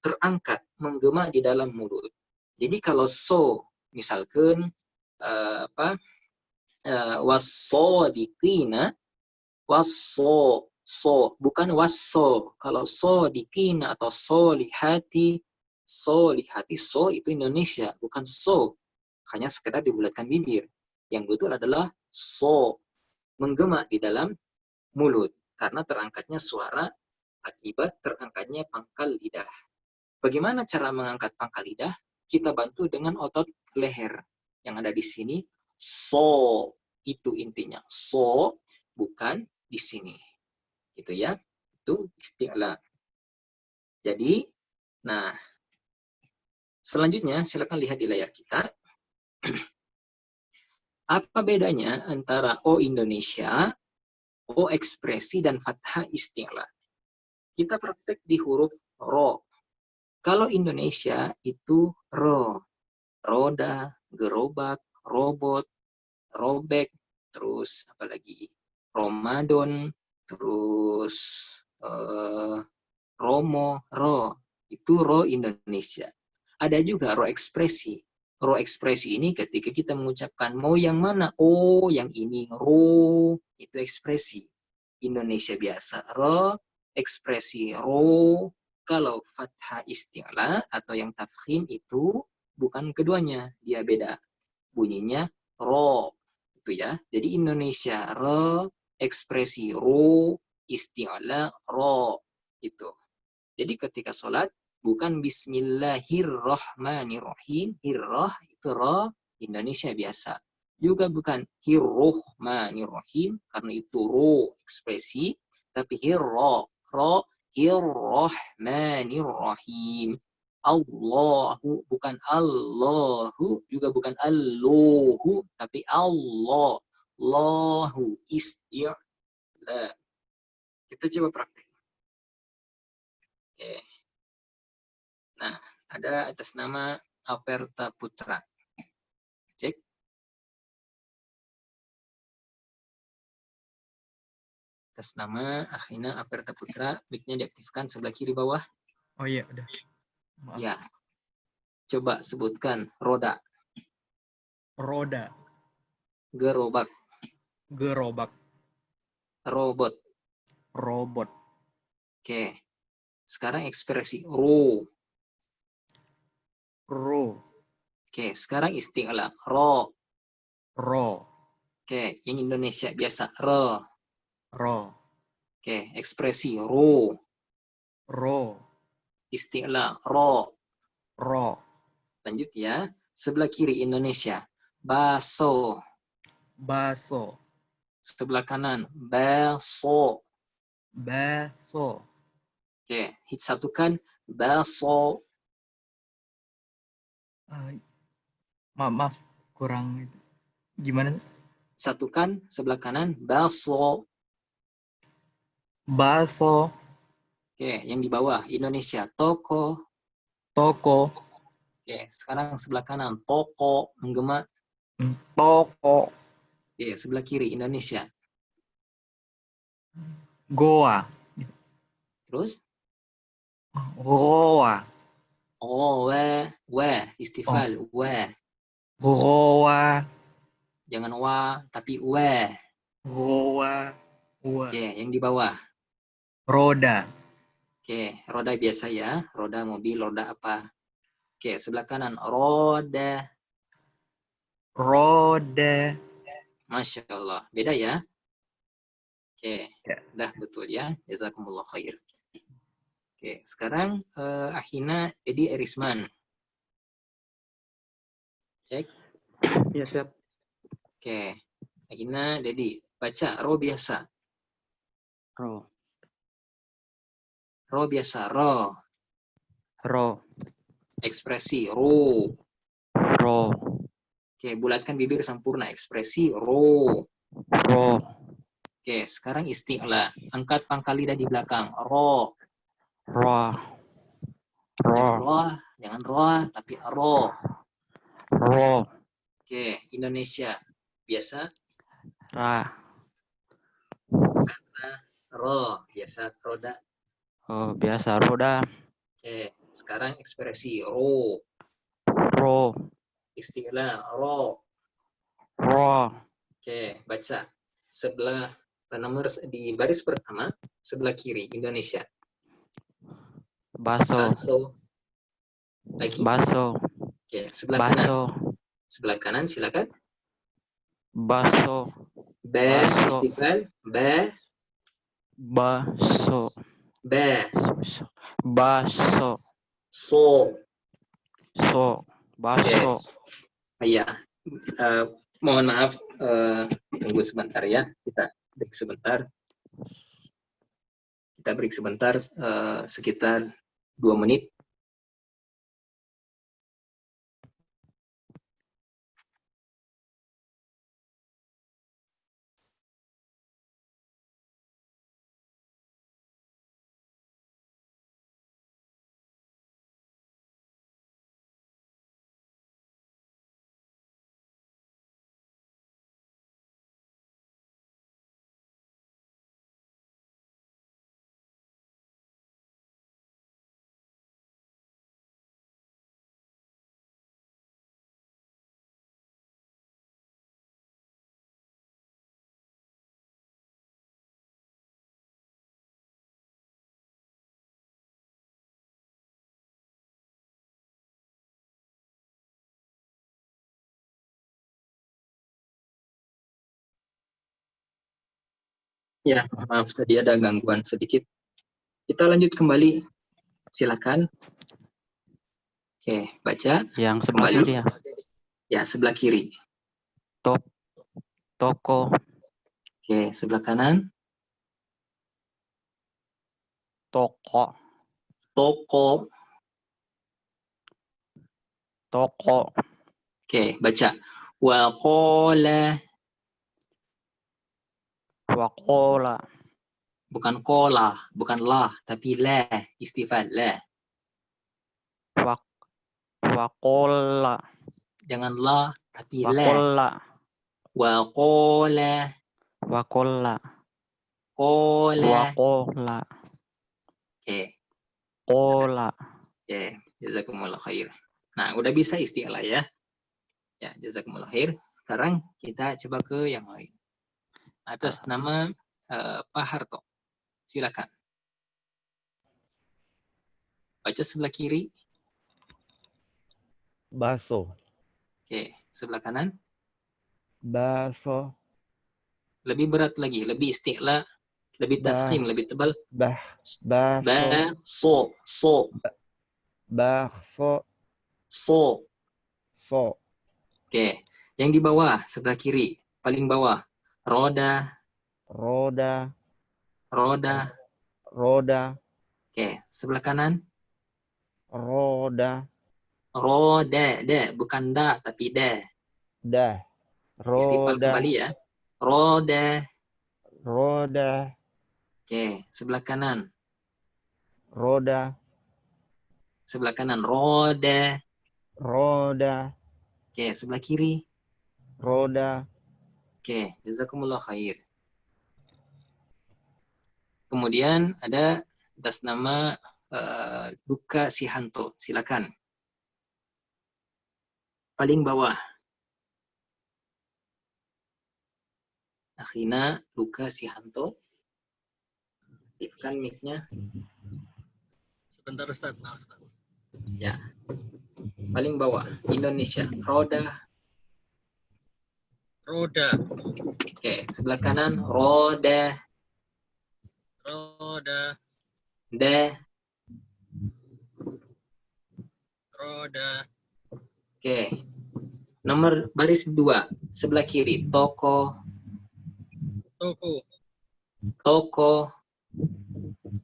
terangkat, menggema di dalam mulut. Jadi kalau so, misalkan wasodikina, waso, so, bukan waso. Kalau so dikina atau so lihati, so itu Indonesia, bukan so. Hanya sekedar dibulatkan bibir. Yang betul adalah so, menggema di dalam mulut. Karena terangkatnya suara akibat terangkatnya pangkal lidah. Bagaimana cara mengangkat pangkal lidah? Kita bantu dengan otot leher yang ada di sini. So, itu intinya. So, bukan di sini. Gitu ya. Itu isti'la. Jadi, nah, selanjutnya silakan lihat di layar kita. Apa bedanya antara O Indonesia, O ekspresi, dan fathah isti'la? Kita praktek di huruf ro. Kalau Indonesia itu ro. Roda, gerobak, robot, robek, terus apa lagi? Ramadan, terus Romo, ro. Itu ro Indonesia. Ada juga ro ekspresi. Ro ekspresi ini ketika kita mengucapkan mau yang mana? Oh, yang ini. Ro, itu ekspresi. Indonesia biasa. Ro, ekspresi ro. Kalau fathah isti'la atau yang tafkhim itu bukan keduanya. Dia beda. Bunyinya ro. Itu ya. Jadi Indonesia ro, ekspresi ro, isti'la ro. Itu. Jadi ketika sholat, bukan bismillahirrahmanirrahim. Hirrah itu roh Indonesia biasa. Juga bukan hirrahmanirrahim karena itu roh ekspresi. Tapi hirrah, roh hirrahmanirrahim. Allahu bukan Allahu, juga bukan Allahu, tapi Allah. Allahu isti'la. Kita coba praktek. Oke. Nah, ada atas nama Aperta Putra. Cek. Atas nama akhina Aperta Putra, mic-nya diaktifkan sebelah kiri bawah. Oh iya, udah. Maaf. Ya. Coba sebutkan roda, Roda, gerobak, gerobak, robot. robot, Oke. Sekarang ekspresi ro. Ro. Oke, sekarang isti'la. Ro. Ro. Oke, yang Indonesia biasa. Ro. Ro. Oke, ekspresi. Ro. Ro. Isti'la. Ro. Ro. Lanjut ya. Sebelah kiri Indonesia. Baso. Baso. Sebelah kanan. Baso. Baso. Oke, satukan. Baso. Maaf, kurang itu. Gimana? Satukan sebelah kanan. Baso. Baso. Oke, yang di bawah Indonesia. Toko. Toko. Oke, sekarang sebelah kanan. Toko. Menggema. Toko. Oke, sebelah kiri Indonesia. Goa. Terus. Goa. Oh, istifal, Goa. Jangan wa, tapi we. Goa. Oke, yang di bawah. Roda. Oke, roda biasa ya. Roda mobil, roda apa. Oke, sebelah kanan. Roda. Roda. Masya Allah. Beda ya. Oke, Ya. dah betul ya. Jazakumullah khair. Oke, sekarang Ahina Edi Erisman. Cek. Ya, siap. Oke, Ahina Dedi. Baca ro biasa. Ro. Ro biasa. Ro. Ro. Ekspresi. Ro. Ro. Oke, bulatkan bibir sempurna. Ekspresi. Ro. Ro. Oke, sekarang isti'la. Angkat pangkal lidah di belakang. Ro. Ro. Jangan roh, tapi ro. Ro. Oke, Indonesia. Biasa. Ra. Ro. Biasa. Roda. Oh, biasa roda. Oke, sekarang ekspresi. Ro. Ro. Isti'la. Ro. Ro. Oke, baca. Sebelah nomor di baris pertama, sebelah kiri Indonesia. Baso. Baso. Lagi. Baso. Oke, sebelah kanan. Baso. Sebelah kanan silakan. Baso. Ba, Baso. istifal. Ba, Baso. ba. Baso. So. So. Baso. Iya. Mohon maaf, tunggu sebentar ya. Kita break sebentar. Kita break sebentar, sekitar 2 menit. Ya, maaf tadi ada gangguan sedikit. Kita lanjut kembali. Silakan. Oke, baca. Yang sebelah Kembali. kiri ya. Ya, sebelah kiri. Toko. Oke, sebelah kanan. Toko. Toko. Toko. Oke, baca. Waqala. Wakola. Bukan kola, bukan lah, tapi la. Istifal, la. Wakola. Jangan la, tapi la. Wakola. Waqala. Wakola. Kola. Wakola. Oke. Kola. Oke, jazakumullah khair. Nah, udah bisa istilah ya. Ya, jazakumullah khair. Sekarang kita coba ke yang lain. Atas nama Pak Harto. Silakan. Baca sebelah kiri. Baso. Oke, sebelah kanan. Baso. Lebih berat lagi, lebih isti'la, lebih tafkhim, lebih tebal. Baso. Baso, so, Baso. so. So. Oke, yang di bawah, sebelah kiri, paling bawah. Roda, Roda. roda. Roda. Oke, sebelah kanan. Roda. Roda, bukan da, tapi da. Dah. Istifal Roda. kembali ya. Roda. Roda. Oke, sebelah kanan. Roda. Sebelah kanan, roda. Roda. Oke, sebelah kiri. Roda. Oke, jazakumullah khair. Kemudian ada atas nama Duka Sihanto. Silakan. Paling bawah. Akhina Duka Sihanto. Aktifkan mic-nya. Sebentar Ustaz, maaf Ustaz. Ya. Paling bawah, Indonesia. Roda. Roda, Oke, sebelah kanan, roda. roda, Da. roda, Oke. Nomor baris 2, sebelah kiri, toko. toko, Toko.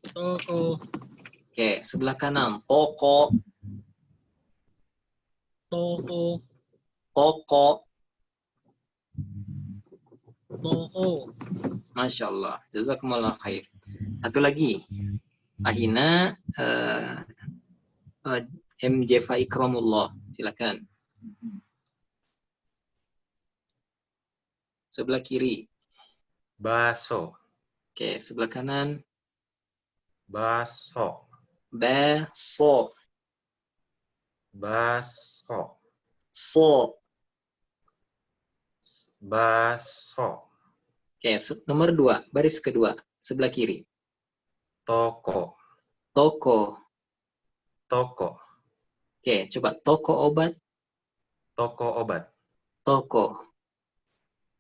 toko, Oke, sebelah kanan, toko. toko, Toko. toko, Masya Allah. Jazakumullah khair. Satu lagi. Ahina MJ Faikramullah. Silakan. Sebelah kiri. Baso. Oke, sebelah kanan. Baso. Baso. Baso. So. Baso. Oke, nomor 2, baris kedua, sebelah kiri. Toko. Toko. Toko. Oke, coba toko obat. Toko obat. Toko.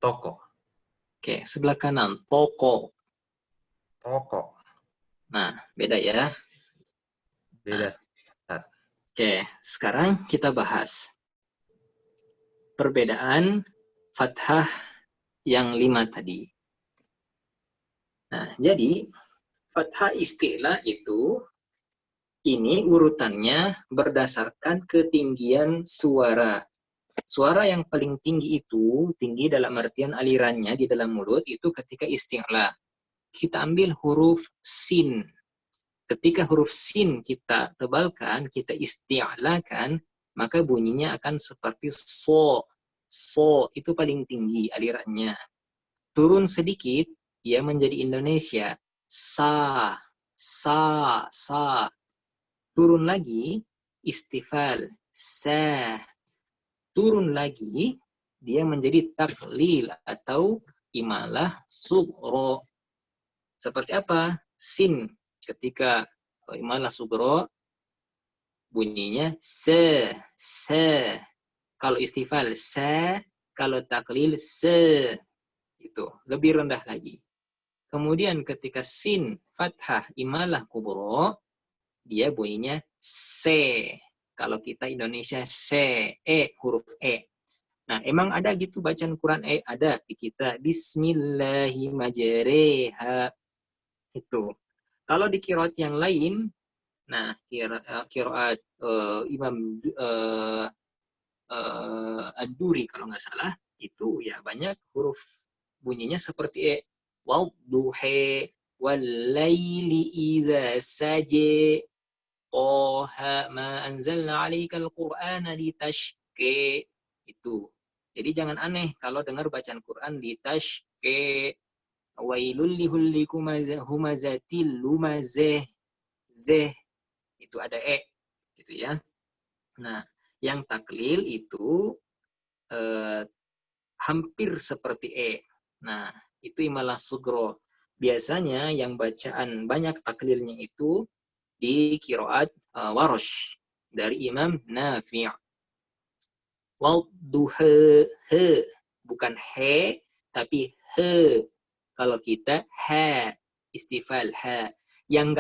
Toko. Oke, sebelah kanan, toko. Toko. Nah, beda ya. Beda. Ustaz. Oke, sekarang kita bahas perbedaan fathah yang 5 tadi. Nah, jadi fathah istilah itu ini urutannya berdasarkan ketinggian suara. Suara yang paling tinggi itu, tinggi dalam artian alirannya di dalam mulut itu ketika isti'la. Kita ambil huruf sin. Ketika huruf sin kita tebalkan, kita isti'lakan, maka bunyinya akan seperti so. So itu paling tinggi alirannya. Turun sedikit, ia menjadi Indonesia. Sa, sa, sa. Turun lagi, istifal. Sa. Turun lagi, dia menjadi taklil atau imalah sugro. Seperti apa? Sin. Ketika imalah sugro, bunyinya se, se. Kalau istifal, se. Kalau taklil, se. Itu lebih rendah lagi. Kemudian ketika sin, fathah, imalah kubro, dia bunyinya se. Kalau kita Indonesia se, huruf e. Nah, emang ada gitu bacaan Quran ada di kita. Bismillahirrahmanirrahim. Itu. Kalau di qiraat yang lain, nah qiraat Imam Ad-Duri kalau nggak salah, itu ya banyak huruf bunyinya seperti e. Wadduhe, wal-laili idza saje, Toha ma anzalna 'alaikal Qur'ana litashqa. Itu. Jadi jangan aneh kalau dengar bacaan Quran litashqa. Wailul lihulli humazatil lumazeh. Zeh. Itu ada e. Gitu ya. Nah, yang taklil itu hampir seperti e. Nah, itu imalah sugro. Biasanya yang bacaan banyak taklilnya itu di qiraat Warosh dari Imam Nafi'. Wal duha, he, bukan he, tapi he. Kalau kita ha, istifal ha. Yang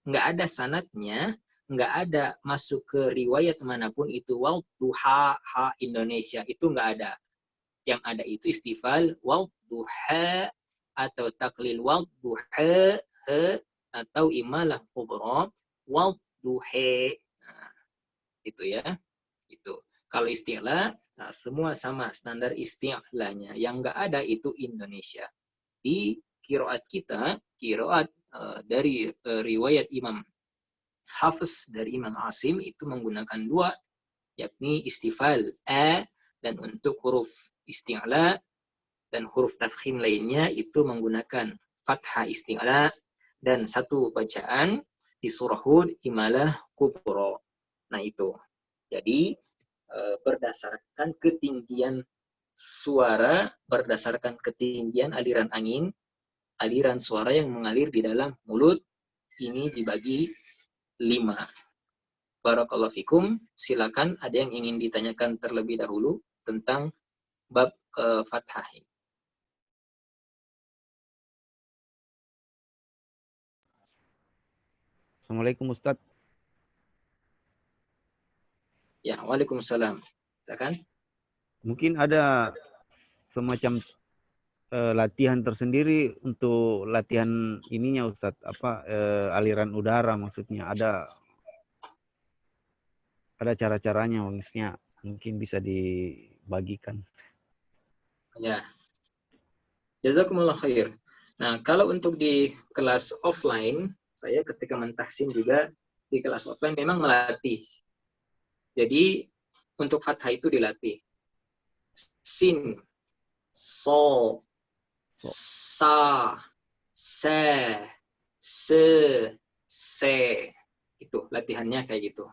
nggak ada sanadnya, nggak ada masuk ke riwayat manapun itu wal duha ha Indonesia itu nggak ada. Yang ada itu istifal wal duha atau taklil wal duha he atau imalah kubra wal duhe. Nah, itu ya. Itu. Kalau istilah, nah, semua sama standar istilahnya. Yang nggak ada itu Indonesia. Di qiraat kita, qiraat dari riwayat Imam Hafiz dari Imam Asim itu menggunakan dua, yakni istifal a, dan untuk huruf isti'la dan huruf tafkhim lainnya itu menggunakan fathah isti'la, dan satu bacaan di surah Hud imalah kubra. Nah itu. Jadi berdasarkan ketinggian suara, berdasarkan ketinggian aliran angin, aliran suara yang mengalir di dalam mulut ini dibagi 5. Barakallahu fikum. Silakan ada yang ingin ditanyakan terlebih dahulu tentang bab fathah. Assalamualaikum Ustadz. Ya, waalaikumsalam. Silakan. Mungkin ada semacam latihan tersendiri untuk latihan ininya Ustadz, aliran udara maksudnya. Ada cara-caranya maksudnya, mungkin bisa dibagikan. Ya. Jazakumullah khair. Nah, kalau untuk di kelas offline, saya ketika mentahsin juga di kelas offline memang melatih. Jadi untuk fathah itu dilatih. Sin, so, sa, se, se. Itu latihannya kayak gitu.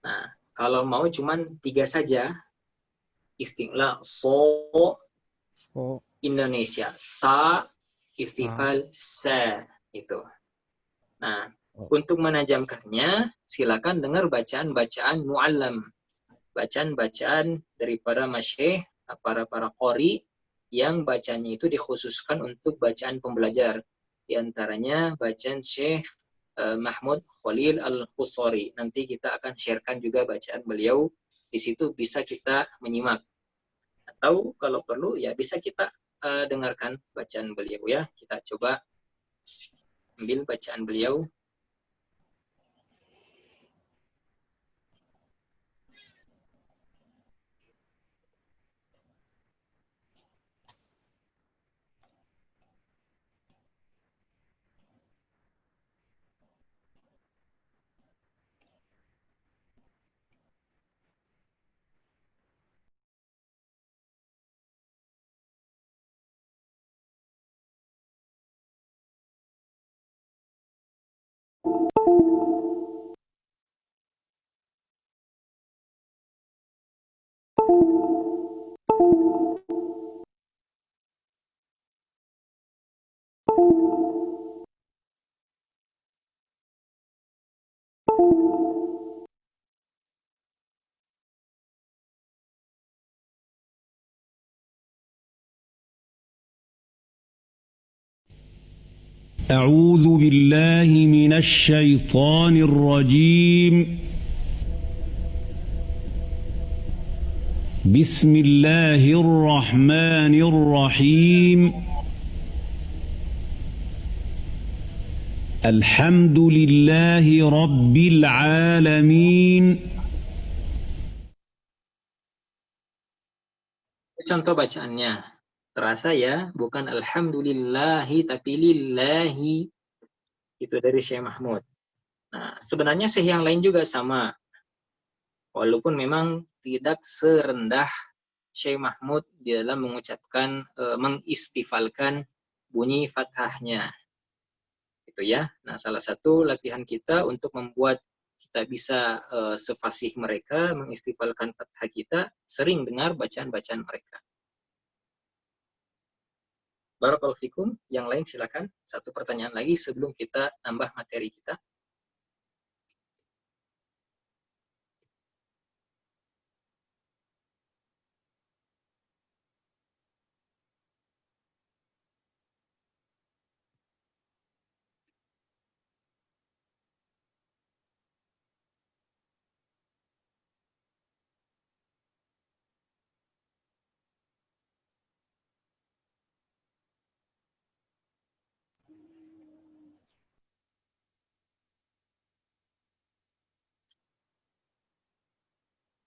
Nah, kalau mau cuman 3 saja, istilah so, Indonesia, sa, istifal, sa, itu. Nah, untuk menajamkannya, silakan dengar bacaan-bacaan mu'allam. Bacaan-bacaan daripada masyayikh, para qori, yang bacanya itu dikhususkan untuk bacaan pembelajar. Di antaranya bacaan Syekh Mahmud Khalil Al-Qusari. Nanti kita akan sharekan juga bacaan beliau. Di situ bisa kita menyimak. Atau kalau perlu, ya bisa kita dengarkan bacaan beliau ya. Kita coba ambil bacaan beliau. أعوذ بالله من الشيطان الرجيم بسم الله الرحمن الرحيم الحمد لله رب العالمين. Contoh bacaannya. Terasa ya, bukan alhamdulillahi tapi lillahi. Itu dari Syekh Mahmud. Nah, sebenarnya Syekh yang lain juga sama. Walaupun memang tidak serendah Syekh Mahmud di dalam mengucapkan, mengistifalkan bunyi fathahnya. Itu ya. Nah, salah satu latihan kita untuk membuat kita bisa sefasih mereka mengistifalkan fathah kita, sering dengar bacaan-bacaan mereka. Barakallahu fikum. Yang lain silakan. Satu pertanyaan lagi sebelum kita tambah materi kita.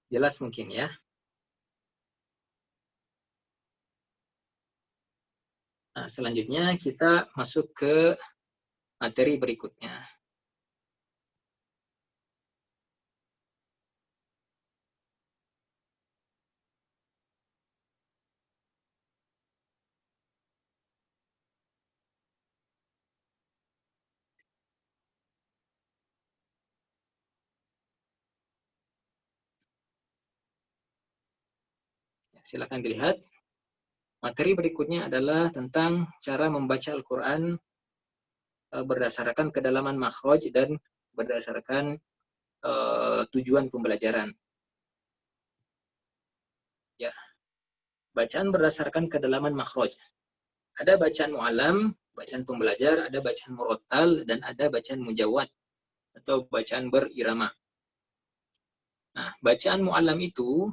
Jelas mungkin ya. Nah, selanjutnya kita masuk ke materi berikutnya. Silakan dilihat. Materi berikutnya adalah tentang cara membaca Al-Quran berdasarkan kedalaman makhraj dan berdasarkan tujuan pembelajaran. Ya, bacaan berdasarkan kedalaman makhraj. Ada bacaan mu'allam, bacaan pembelajar, ada bacaan murattal, dan ada bacaan mujawwad atau bacaan berirama. Nah, bacaan mu'allam itu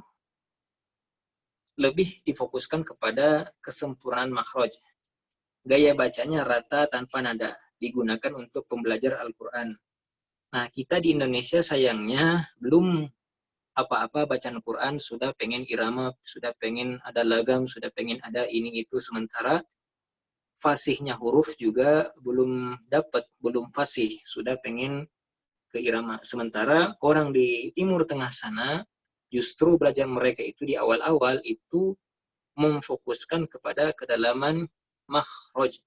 lebih difokuskan kepada kesempurnaan makhraj. Gaya bacanya rata tanpa nada, digunakan untuk pembelajar Al-Quran. Nah, kita di Indonesia sayangnya belum apa-apa bacaan Al-Quran, sudah pengen irama, sudah pengen ada lagam, sudah pengen ada ini itu, sementara fasihnya huruf juga belum dapat, belum fasih, sudah pengen ke irama. Sementara orang di Timur Tengah sana, justru belajar mereka itu di awal-awal itu memfokuskan kepada kedalaman makhraj.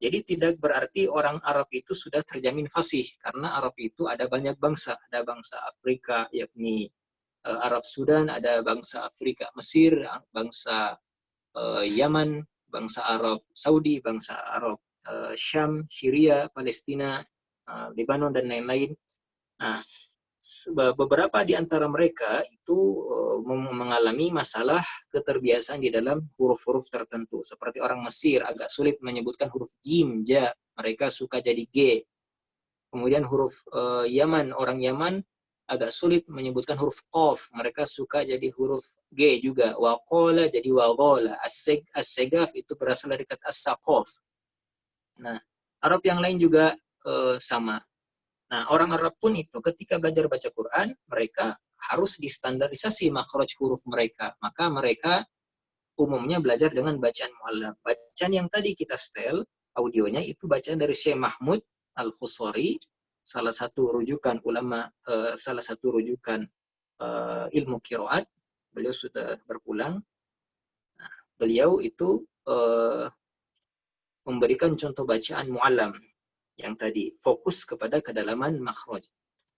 Jadi tidak berarti orang Arab itu sudah terjamin fasih, karena Arab itu ada banyak bangsa. Ada bangsa Afrika, yakni Arab Sudan, ada bangsa Afrika Mesir, bangsa Yaman, bangsa Arab Saudi, bangsa Arab Syam, Syria, Palestina, Lebanon, dan lain-lain. Nah, beberapa di antara mereka itu mengalami masalah keterbiasaan di dalam huruf-huruf tertentu. Seperti orang Mesir agak sulit menyebutkan huruf jim, ja, mereka suka jadi g. Kemudian huruf Yaman, orang Yaman agak sulit menyebutkan huruf qaf, mereka suka jadi huruf g juga. Waqala jadi waqala. As-segaf itu berasal dari kata as-saqaf. Nah, Arab yang lain juga sama. Nah, orang Arab pun itu ketika belajar baca Quran, mereka harus distandarisasi makhraj huruf mereka. Maka mereka umumnya belajar dengan bacaan mu'allam. Bacaan yang tadi kita setel audionya itu bacaan dari Syekh Mahmud Al-Khusari, salah satu rujukan ulama, salah satu rujukan ilmu qiraat. Beliau sudah berpulang. Nah, beliau itu memberikan contoh bacaan mu'allam yang tadi fokus kepada kedalaman makhraj.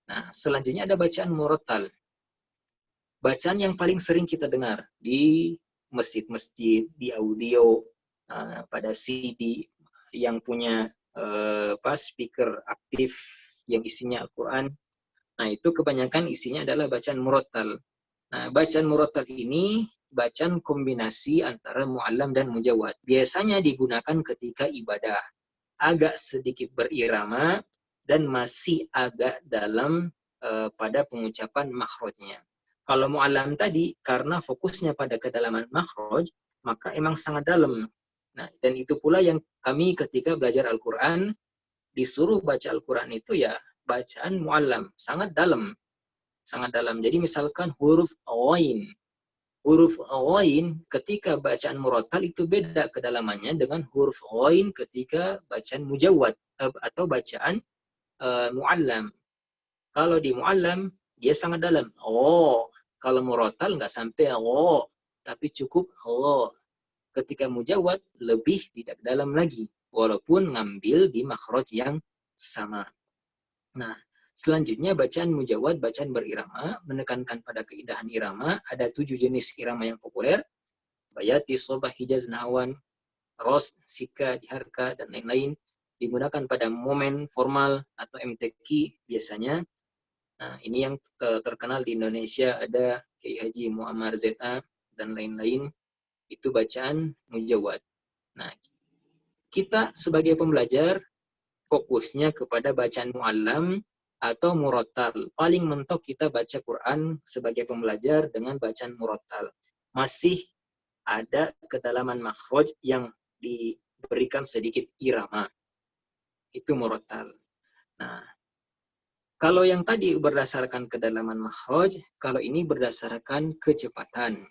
Nah, selanjutnya ada bacaan murattal. Bacaan yang paling sering kita dengar di masjid-masjid, di audio, pada CD yang punya speaker aktif yang isinya Al-Quran. Nah, itu kebanyakan isinya adalah bacaan murattal. Nah, bacaan murattal ini bacaan kombinasi antara mu'allam dan mujawwad. Biasanya digunakan ketika ibadah. Agak sedikit berirama dan masih agak dalam pada pengucapan makhrajnya. Kalau mu'allam tadi, karena fokusnya pada kedalaman makhraj, maka emang sangat dalam. Nah, dan itu pula yang kami ketika belajar Al-Quran, disuruh baca Al-Quran itu ya bacaan mu'allam, sangat dalam. Sangat dalam. Jadi misalkan huruf awain. Huruf ghain ketika bacaan murattal itu beda kedalamannya dengan huruf ghain ketika bacaan mujawwad atau bacaan mu'allam. Kalau di mu'allam dia sangat dalam. Oh, kalau murattal nggak sampai oh, tapi cukup oh. Ketika mujawwad lebih tidak dalam lagi, walaupun ngambil di makhraj yang sama. Nah, selanjutnya bacaan mujawwad, bacaan berirama, menekankan pada keindahan irama. Ada 7 jenis irama yang populer. Bayati, Sobah, Hijaz, Nahawan, Ros, Sika, Jiharka, dan lain-lain. Digunakan pada momen formal atau MTQ biasanya. Nah, ini yang terkenal di Indonesia ada Kiai Haji Muammar ZA dan lain-lain. Itu bacaan mujawwad. Nah, kita sebagai pembelajar fokusnya kepada bacaan mu'allam atau murattal. Paling mentok kita baca Quran sebagai pembelajar dengan bacaan murattal. Masih ada kedalaman makhraj yang diberikan sedikit irama. Itu murattal. Nah, Kalau yang tadi berdasarkan kedalaman makhraj, kalau ini berdasarkan kecepatan.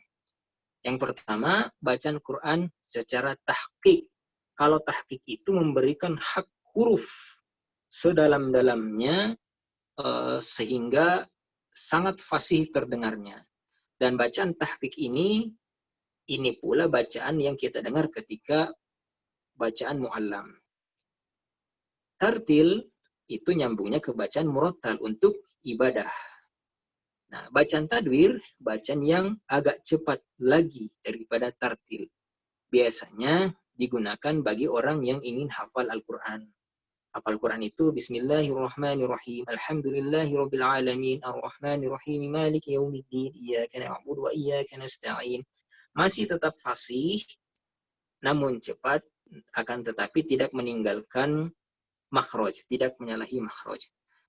Yang pertama, bacaan Quran secara tahqiq. Kalau tahqiq itu memberikan hak huruf sedalam-dalamnya sehingga sangat fasih terdengarnya. Dan bacaan tahqiq ini pula bacaan yang kita dengar ketika bacaan muallam. Tartil itu nyambungnya ke bacaan murattal untuk ibadah. Nah, bacaan tadwir, bacaan yang agak cepat lagi daripada tartil. Biasanya digunakan bagi orang yang ingin hafal Al-Quran. Hafal Quran itu Bismillahirrahmanirrahim. Alhamdulillahirabbil alamin. Arrahmanirrahim. Maliki yaumiddin. Iyyaka na'budu wa iyyaka nasta'in. Masih tetap fasih, namun cepat, akan tetapi tidak meninggalkan makhraj, tidak menyalahi makhraj.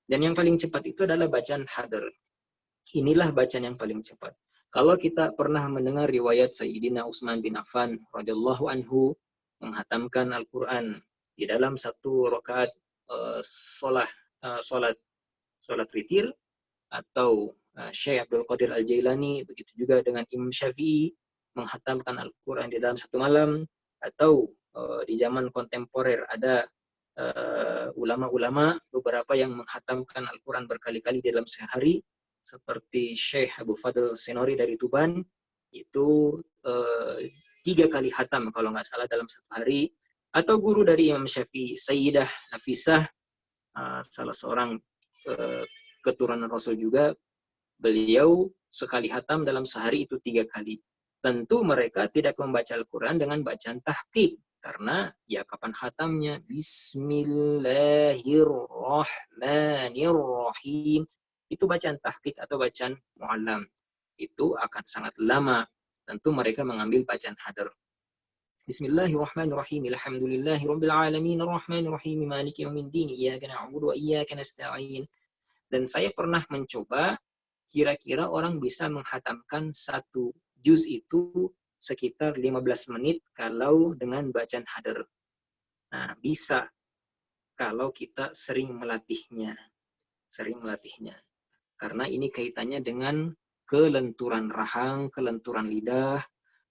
Dan yang paling cepat itu adalah bacaan hadr. Inilah bacaan yang paling cepat. Kalau kita pernah mendengar riwayat Sayyidina Utsman bin Affan radhiyallahu anhu menghatamkan Al-Quran di dalam satu rakaat salat witir, atau Syekh Abdul Qadir Al-Jailani, begitu juga dengan Imam Syafi'i menghatamkan Al-Quran di dalam satu malam, atau di zaman kontemporer ada ulama-ulama beberapa yang menghatamkan Al-Quran berkali-kali dalam sehari, seperti Syekh Abu Fadl Senori dari Tuban, itu 3 kali hatam kalau nggak salah dalam satu hari. Atau guru dari Imam Syafi'i, Sayyidah Nafisah, salah seorang keturunan Rasul juga, beliau sekali hatam dalam sehari itu 3 kali. Tentu mereka tidak membaca Al-Quran dengan bacaan tahqiq, karena ya kapan hatamnya? Bismillahirrahmanirrahim. Itu bacaan tahqiq atau bacaan muallam. Itu akan sangat lama. Tentu mereka mengambil bacaan hadr. Bismillahirrahmanirrahim. Alhamdulillahirabbil alamin. Arrahmanirrahim. Maliki yaumiddin. Iyyaka na'budu wa iyyaka nasta'in. Dan saya pernah mencoba, kira-kira orang bisa menghatamkan 1 juz itu sekitar 15 menit kalau dengan bacaan hadr. Nah, bisa kalau kita sering melatihnya. Karena ini kaitannya dengan kelenturan rahang, kelenturan lidah,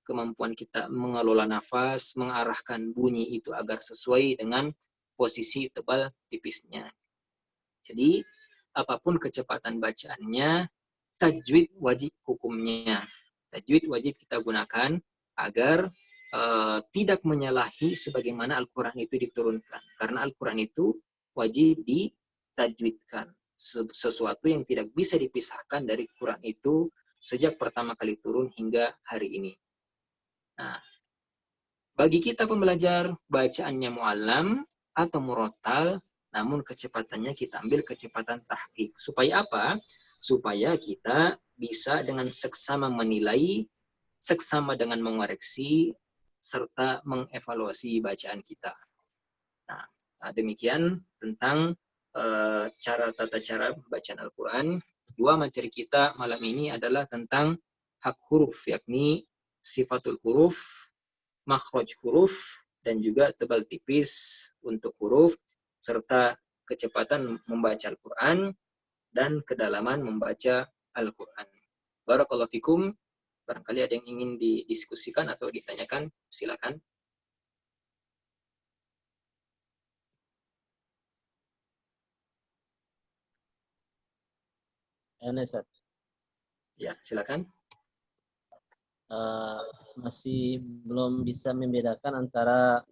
kemampuan kita mengelola nafas, mengarahkan bunyi itu agar sesuai dengan posisi tebal tipisnya. Jadi, apapun kecepatan bacaannya, tajwid wajib hukumnya. Tajwid wajib kita gunakan agar tidak menyalahi sebagaimana Al-Quran itu diturunkan. Karena Al-Quran itu wajib ditajwidkan. Sesuatu yang tidak bisa dipisahkan dari Quran itu sejak pertama kali turun hingga hari ini. Nah, bagi kita pembelajar, bacaannya muallam atau murattal, namun kecepatannya kita ambil kecepatan tahqiq. Supaya apa? Supaya kita bisa dengan seksama menilai, seksama dengan mengoreksi, serta mengevaluasi bacaan kita. Nah, demikian tentang tata cara bacaan Al-Quran. 2 materi kita malam ini adalah tentang hak huruf, yakni sifatul huruf, makhraj huruf, dan juga tebal tipis untuk huruf, serta kecepatan membaca Al-Quran dan kedalaman membaca Al-Quran. Barakallahu fikum. Barangkali ada yang ingin didiskusikan atau ditanyakan, silakan. Ustaz. Ya, silakan. Masih belum bisa membedakan antara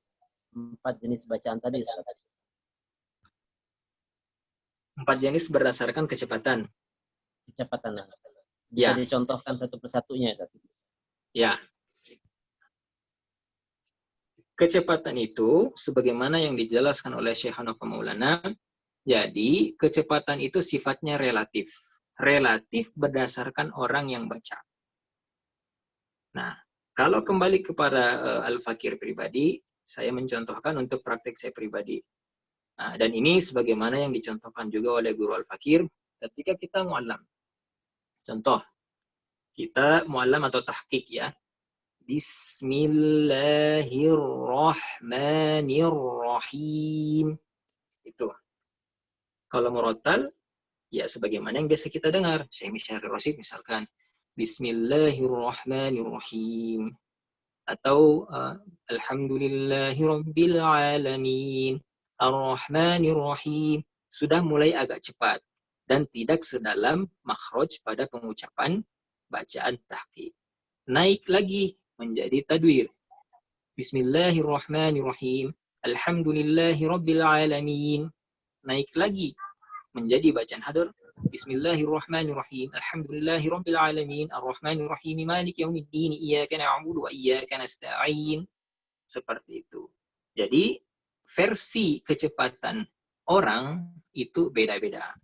4 jenis bacaan tadi, Ustaz. 4 jenis berdasarkan kecepatan. Kecepatan. Bisa Ya. dicontohkan satu persatunya, Ustaz? Ya. Kecepatan itu sebagaimana yang dijelaskan oleh Syekh Hanafi Maulana, jadi kecepatan itu sifatnya relatif. Relatif berdasarkan orang yang baca. Nah, kalau kembali kepada Al-Fakir pribadi, saya mencontohkan untuk praktek saya pribadi. Nah, dan ini sebagaimana yang dicontohkan juga oleh Guru Al-Fakir ketika kita muallam. Contoh, kita muallam atau tahqiq ya. Bismillahirrahmanirrahim. Itu. Kalau murattal, Ya sebagaimana yang biasa kita dengar. Syekh Misyari Rasyid misalkan, Bismillahirrahmanirrahim. Atau Alhamdulillahirabbil alamin. Ar-Rahmanirrahim. Sudah mulai agak cepat dan tidak sedalam makhraj pada pengucapan bacaan tahqiq. Naik lagi menjadi tadwir. Bismillahirrahmanirrahim. Alhamdulillahirabbil alamin. Naik lagi menjadi bacaan hadar. Bismillahirrahmanirrahim. Alhamdulillahirabbil alamin. Arrahmanirrahim. Maliki yaumiddin. Iyyaka na'budu wa iyyaka nasta'in. Seperti itu. Jadi versi kecepatan orang itu beda-beda.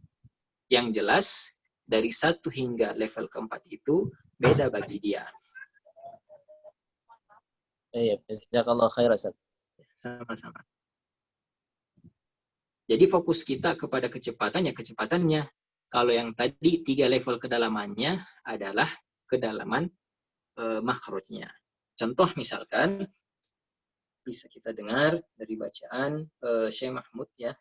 Yang jelas dari 1 hingga level keempat itu beda bagi dia. Iya, jazakallah khair Ustaz. Sama-sama. Jadi fokus kita kepada kecepatan ya kecepatannya. Kalau yang tadi 3 level kedalamannya adalah kedalaman makhrajnya. Contoh misalkan bisa kita dengar dari bacaan Syekh Mahmud ya.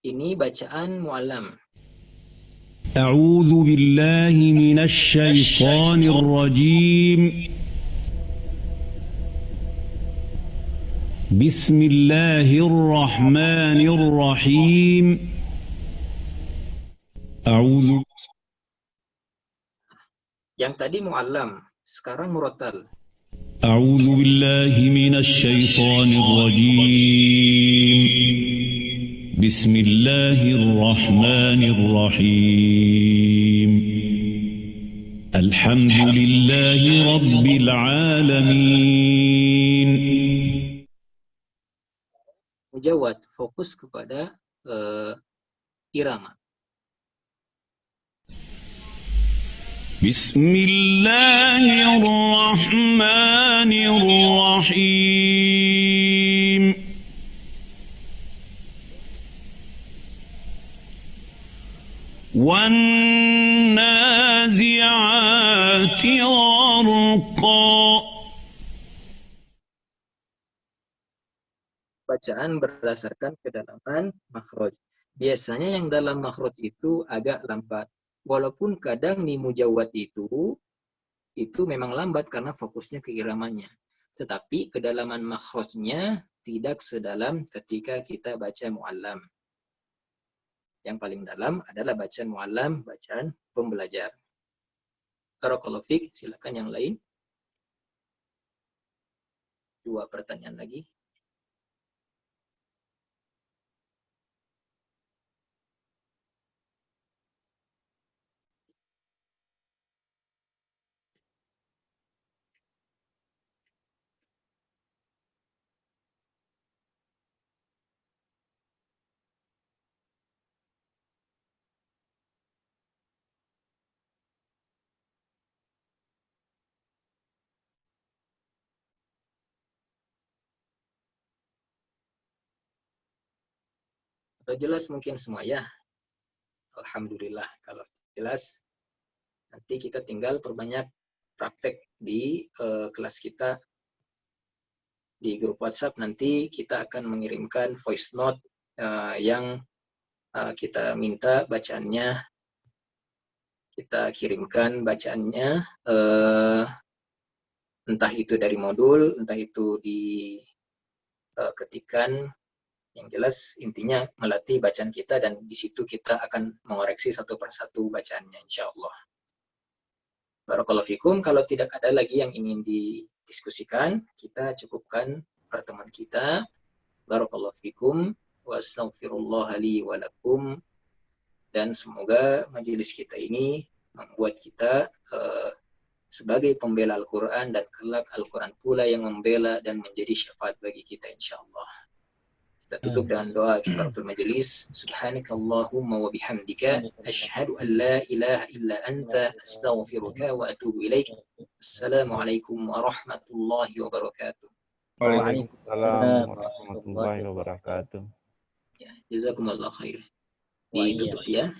Ini bacaan mu'allam. أعوذ بالله من الشيطان الرجيم بسم الله الرحمن الرحيم أعوذ. Yang tadi mu'allam, sekarang murattal. أعوذ بالله من الشيطان الرجيم بسم الله الرحمن الرحيم الحمد لله رب العالمين. Mujawad, fokus kepada irama. بسم الله الرحمن الرحيم والنازعات غرقا. Bacaan berdasarkan kedalaman makhraj. Biasanya yang dalam makhraj itu agak lambat. Walaupun kadang di mujawad itu memang lambat karena fokusnya ke iramanya. Tetapi kedalaman makhrajnya tidak sedalam ketika kita baca mu'allam. Yang paling dalam adalah bacaan mu'allam, bacaan pembelajar. Barakallahu fiik, silakan yang lain. 2 pertanyaan lagi. Atau jelas mungkin semua ya. Alhamdulillah kalau jelas. Nanti kita tinggal perbanyak praktek di kelas kita. Di grup WhatsApp nanti kita akan mengirimkan voice note yang kita minta bacaannya. Kita kirimkan bacaannya entah itu dari modul, entah itu diketikan. Yang jelas intinya melatih bacaan kita dan di situ kita akan mengoreksi satu persatu bacaannya insyaallah. Barakallahu fikum. Kalau tidak ada lagi yang ingin didiskusikan, kita cukupkan pertemuan kita. Barakallahu fikum wa astaghfirullah li wa lakum. Dan semoga majelis kita ini membuat kita sebagai pembela Al-Quran dan kelak Al-Quran pula yang membela dan menjadi syafaat bagi kita insyaallah. Kita tutup dengan doa kifaratul majelis. Subhanakallahumma wa bihamdika asyhadu an la ilaha illa anta astaghfiruka wa atubu ilaik. Assalamualaikum warahmatullahi wabarakatuh. Waalaikumsalam warahmatullahi wabarakatuh. Ya, jazakumullah khair. Ditutup ya.